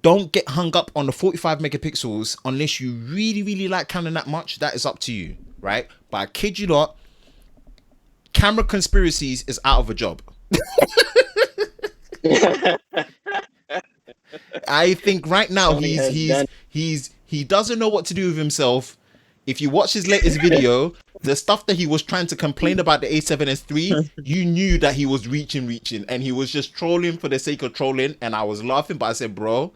don't get hung up on the 45 megapixels unless you really, really like Canon that much. That is up to you, right? But I kid you not, Camera Conspiracies is out of a job. I think right now he doesn't know what to do with himself. If you watch his latest video, the stuff that he was trying to complain about the A7S III, you knew that he was reaching, and he was just trolling for the sake of trolling. And I was laughing, but I said, bro,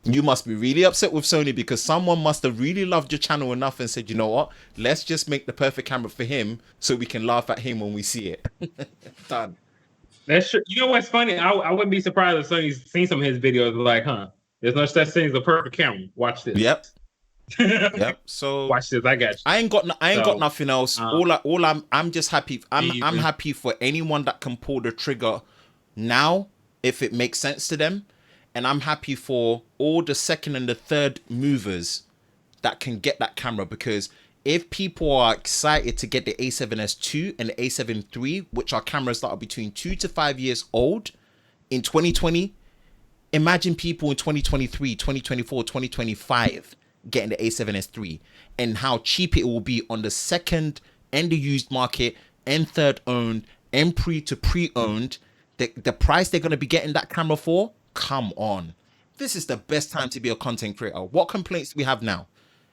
you must be really upset with Sony because someone must have really loved your channel enough and said, you know what, let's just make the perfect camera for him so we can laugh at him when we see it. Done. That's true. You know what's funny? I wouldn't be surprised if Sony's seen some of his videos like, huh? There's no such thing as a perfect camera. Watch this. Yep. Yep. So watch this. I got you. I ain't got nothing else. I'm just happy. I'm happy for anyone that can pull the trigger now if it makes sense to them, and I'm happy for all the second and the third movers that can get that camera, because if people are excited to get the A7S II and the A7 III, which are cameras that are between 2 to 5 years old in 2020, imagine people in 2023, 2024, 2025 getting the A7S III and how cheap it will be on the second and the used market and third owned and pre-owned. The price they're going to be getting that camera for, come on. This is the best time to be a content creator. What complaints do we have now?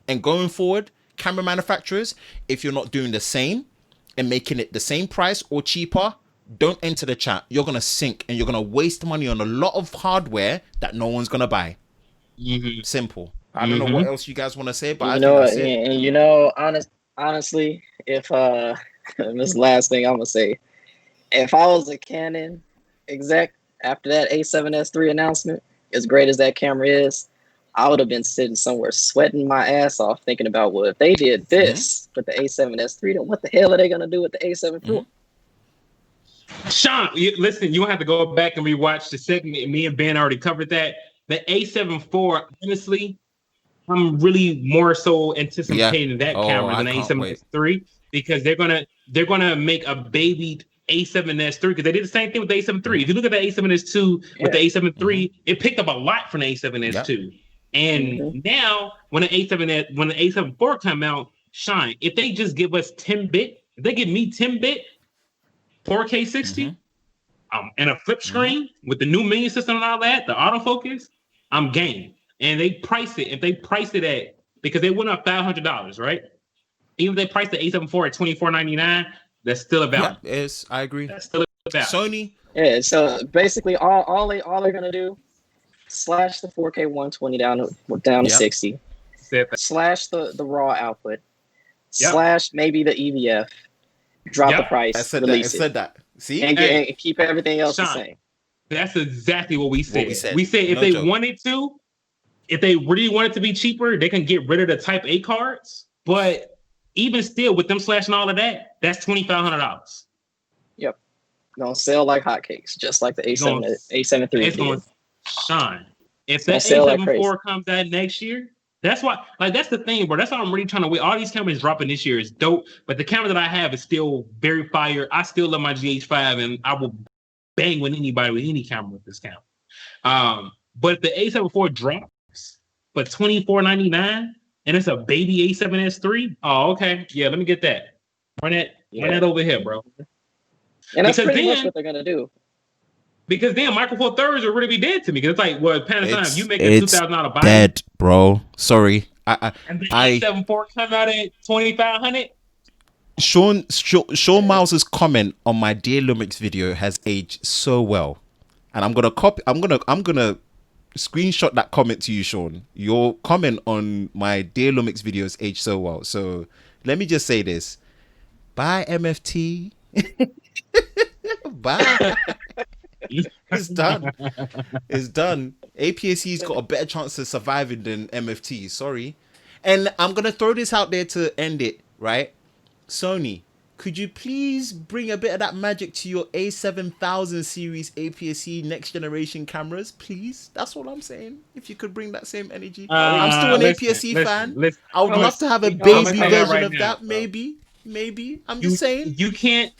And going forward, camera manufacturers, if you're not doing the same and making it the same price or cheaper, don't enter the chat. You're going to sink and you're going to waste money on a lot of hardware that no one's going to buy. Simple. I don't know what else you guys want to say, but I think that's it. And you know, honestly, if this last thing I'm gonna say, if I was a Canon exec after that A7S III announcement, as great as that camera is, I would have been sitting somewhere sweating my ass off thinking about, well, if they did this with the A7S III, then what the hell are they gonna do with the A7 IV? Sean, listen, you don't have to go back and rewatch the segment. Me and Ben already covered that. The A7 IV, honestly, I'm really more so anticipating that camera than the A7S III, because they're gonna make a babied A7S III, because they did the same thing with the A7 III. If you look at the A7S II with the A7 III, it picked up a lot from the A7S II. And now when the A7 IV come out, Shine, if they just give us 10-bit, if they give me 10-bit 4K 60 and a flip screen with the new menu system and all that, the autofocus, I'm game. And they price it, if they price it at, because they went up $500, right? Even if they price the A7 IV at $24.99, that's still a value. Yeah, I agree. That's still a value. Sony. Yeah, so basically all they're gonna do, slash the 4K 120 down to 60, slash the raw output, slash maybe the EVF, drop the price, I said that. See? And keep everything else the same. That's exactly what we said. We said if they wanted to, if they really wanted to be cheaper, they can get rid of the Type A cards. But even still, with them slashing all of that, that's $2,500. Yep, gonna sell like hotcakes, just like the A7 III. It's going to shine. If that A7 IV comes out next year, that's why. Like, that's the thing, bro. That's why I'm really trying to wait. All these cameras dropping this year is dope, but the camera that I have is still very fire. I still love my GH5, and I will bang with anybody with any camera with this camera. But the A7 IV drops for $24.99, and it's a baby A7S III. Oh, okay. Yeah, let me get that. Run that over here, bro. And that's pretty much what they're gonna do. Because then Micro Four Thirds will really be dead to me. Because it's like, well, Panasonic, you make a $2,000 buy. Dead, bro. Sorry. And the A7 IV come out at $2,500. Sean Miles's comment on my Dear Lumix video has aged so well, and I'm gonna screenshot that comment to you, Sean. Your comment on my Dear Lumix video has aged so well. So let me just say this: bye, MFT. Bye. It's done. It's done. APS-C's got a better chance of surviving than MFT. Sorry. And I'm gonna throw this out there to end it, right? Sony, could you please bring a bit of that magic to your A7000 series APS-C next generation cameras, please? That's all I'm saying. If you could bring that same energy. I'm still an APS-C fan. I would love to have a we don't baby say that version right of now, that, bro. maybe. I'm just saying. You can't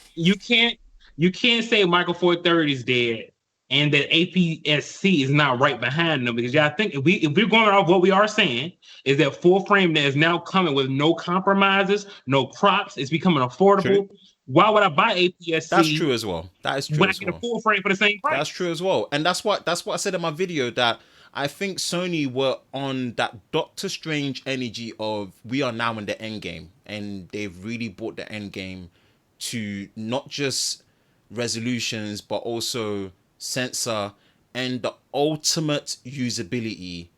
say Michael 430 is dead and that APS-C is not right behind them, because I think if we're going off what we are saying is that full frame that is now coming with no compromises, no crops, it's becoming affordable. True. Why would I buy APS-C? That's true as well. That is true when I as get a well. full frame for the same price? That's true as well. And that's what I said in my video, that I think Sony were on that Doctor Strange energy of we are now in the end game, and they've really brought the end game to not just resolutions but also sensor and the ultimate usability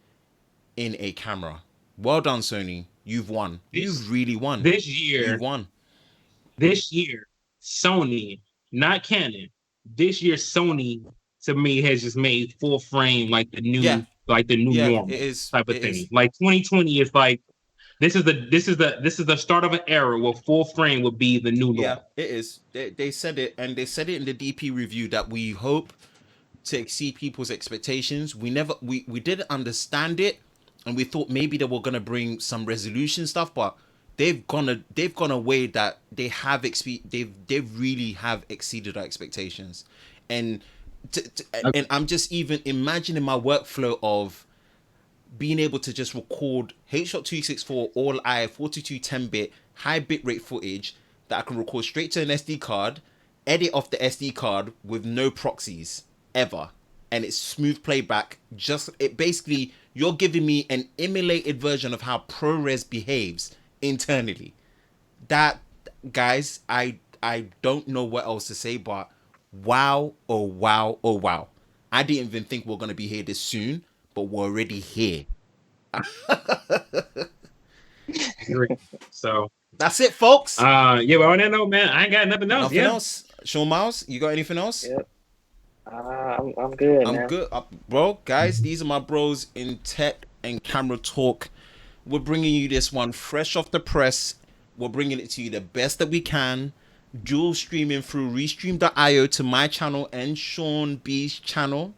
in a camera. Well done, Sony. You've won. You've really won. This year, You've won. Sony, not Canon. This year, Sony to me has just made full frame like the new Yeah. normal It is. type of It thing. is. Like 2020 is like this is the start of an era where full frame would be the new normal. Yeah, it is. They said it, and they said it in the DP review that we hope to exceed people's expectations. We didn't understand it, and we thought maybe they were gonna bring some resolution stuff, but they've gone a way that they really have exceeded our expectations, and and I'm just even imagining my workflow of being able to just record HShot 264 all I 42 10-bit high bitrate footage that I can record straight to an SD card, edit off the SD card with no proxies ever, and it's smooth playback. Basically you're giving me an emulated version of how ProRes behaves internally. That, guys, I don't know what else to say, but wow, oh wow, oh wow. I didn't even think we're gonna be here this soon, but we're already here. So that's it, folks. Yeah, but on that note, man, I ain't got nothing else. Nothing else. Sean Miles, you got anything else? Yep. I'm good. I'm man. good, bro. Guys, these are my bros in tech and camera talk. We're bringing you this one fresh off the press. We're bringing it to you the best that we can. Dual streaming through Restream.io to my channel and Sean B's channel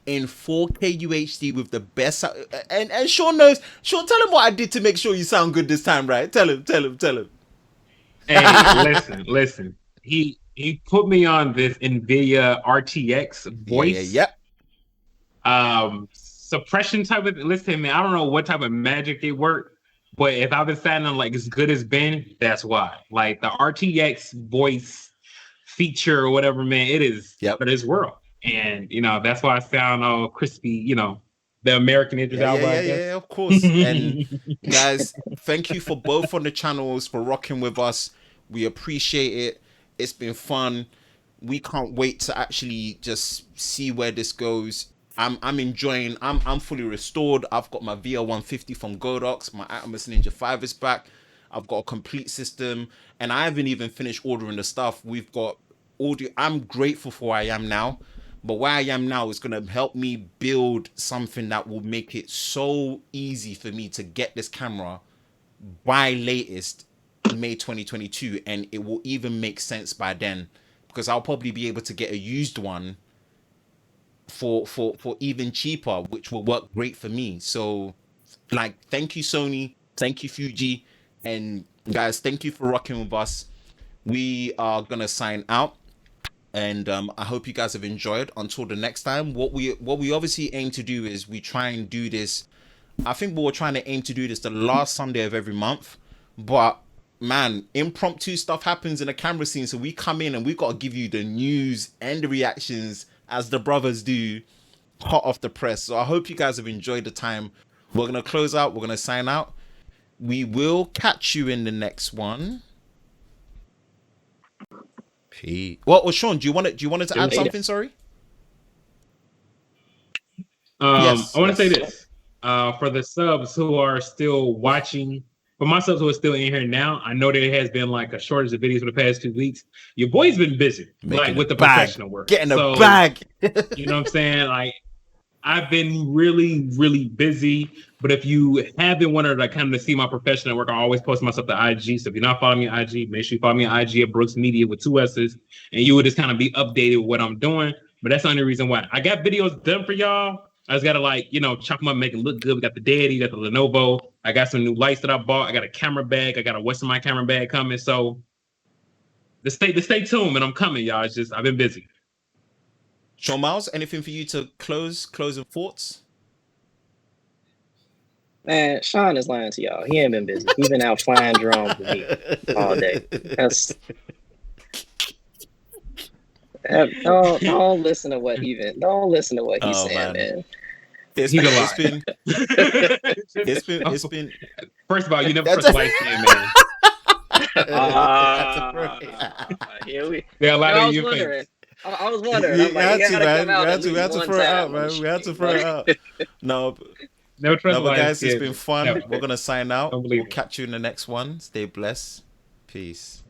in 4K UHD with the best. And Sean knows. Sean, tell him what I did to make sure you sound good this time, right? Tell him. Hey, listen. He put me on this NVIDIA RTX voice. Yeah. Suppression type of. Listen, man, I don't know what type of magic it worked, but if I've been sounding like as good as Ben, that's why. Like the RTX voice feature or whatever, man, it is for this world. And that's why I sound all crispy, the American Idris Elba. Yeah, of course. And guys, thank you for both on the channels for rocking with us. We appreciate it. It's been fun. We can't wait to actually just see where this goes. I'm enjoying. I'm fully restored. I've got my VR150 from Godox. My Atmos Ninja 5 is back. I've got a complete system, and I haven't even finished ordering the stuff. We've got audio. I'm grateful for where I am now, but where I am now is going to help me build something that will make it so easy for me to get this camera by latest May 2022, and it will even make sense by then, because I'll probably be able to get a used one for even cheaper, which will work great for me. So, like, thank you Sony, thank you Fuji, and guys, thank you for rocking with us. We are gonna sign out, and I hope you guys have enjoyed. Until the next time, what we obviously aim to do is we try and do this. I think we were trying to aim to do this the last Sunday of every month, but man, impromptu stuff happens in the camera scene, so we come in and we got to give you the news and the reactions as the brothers do, hot off the press. So I hope you guys have enjoyed the time. We're gonna close out. We're gonna sign out. We will catch you in the next one. Peace. Well, Sean, do you want to add something? Sorry. Yes, I want to say this for the subs who are still watching. For my subs who are still in here now, I know there has been like a shortage of videos for the past 2 weeks. Your boy's been busy, like with the professional work, getting a bag. You know what I'm saying? Like, I've been really, really busy. But if you haven't wanted to kind of see my professional work, I always post myself to IG. So if you're not following me on IG, make sure you follow me on IG at Brooks Media with 2 S's, and you will just kind of be updated with what I'm doing. But that's the only reason why. I got videos done for y'all. I just gotta chop them up, make it look good. We got the Daddy, got the Lenovo. I got some new lights that I bought. I got a camera bag. I got a What's in My camera bag coming. So just stay tuned, and I'm coming, y'all. It's just I've been busy. Sean Miles, anything for you to closing thoughts? Man, Sean is lying to y'all. He ain't been busy. He been out flying drones with me all day. Don't listen to what he's saying, man. It's been. First of all, you never trust light skin, man. There I was wondering. I was wondering. We had to throw it out, man. We had to throw it out. No, but guys, it's been fun. We're gonna sign out. We'll catch you in the next one. Stay blessed. Peace.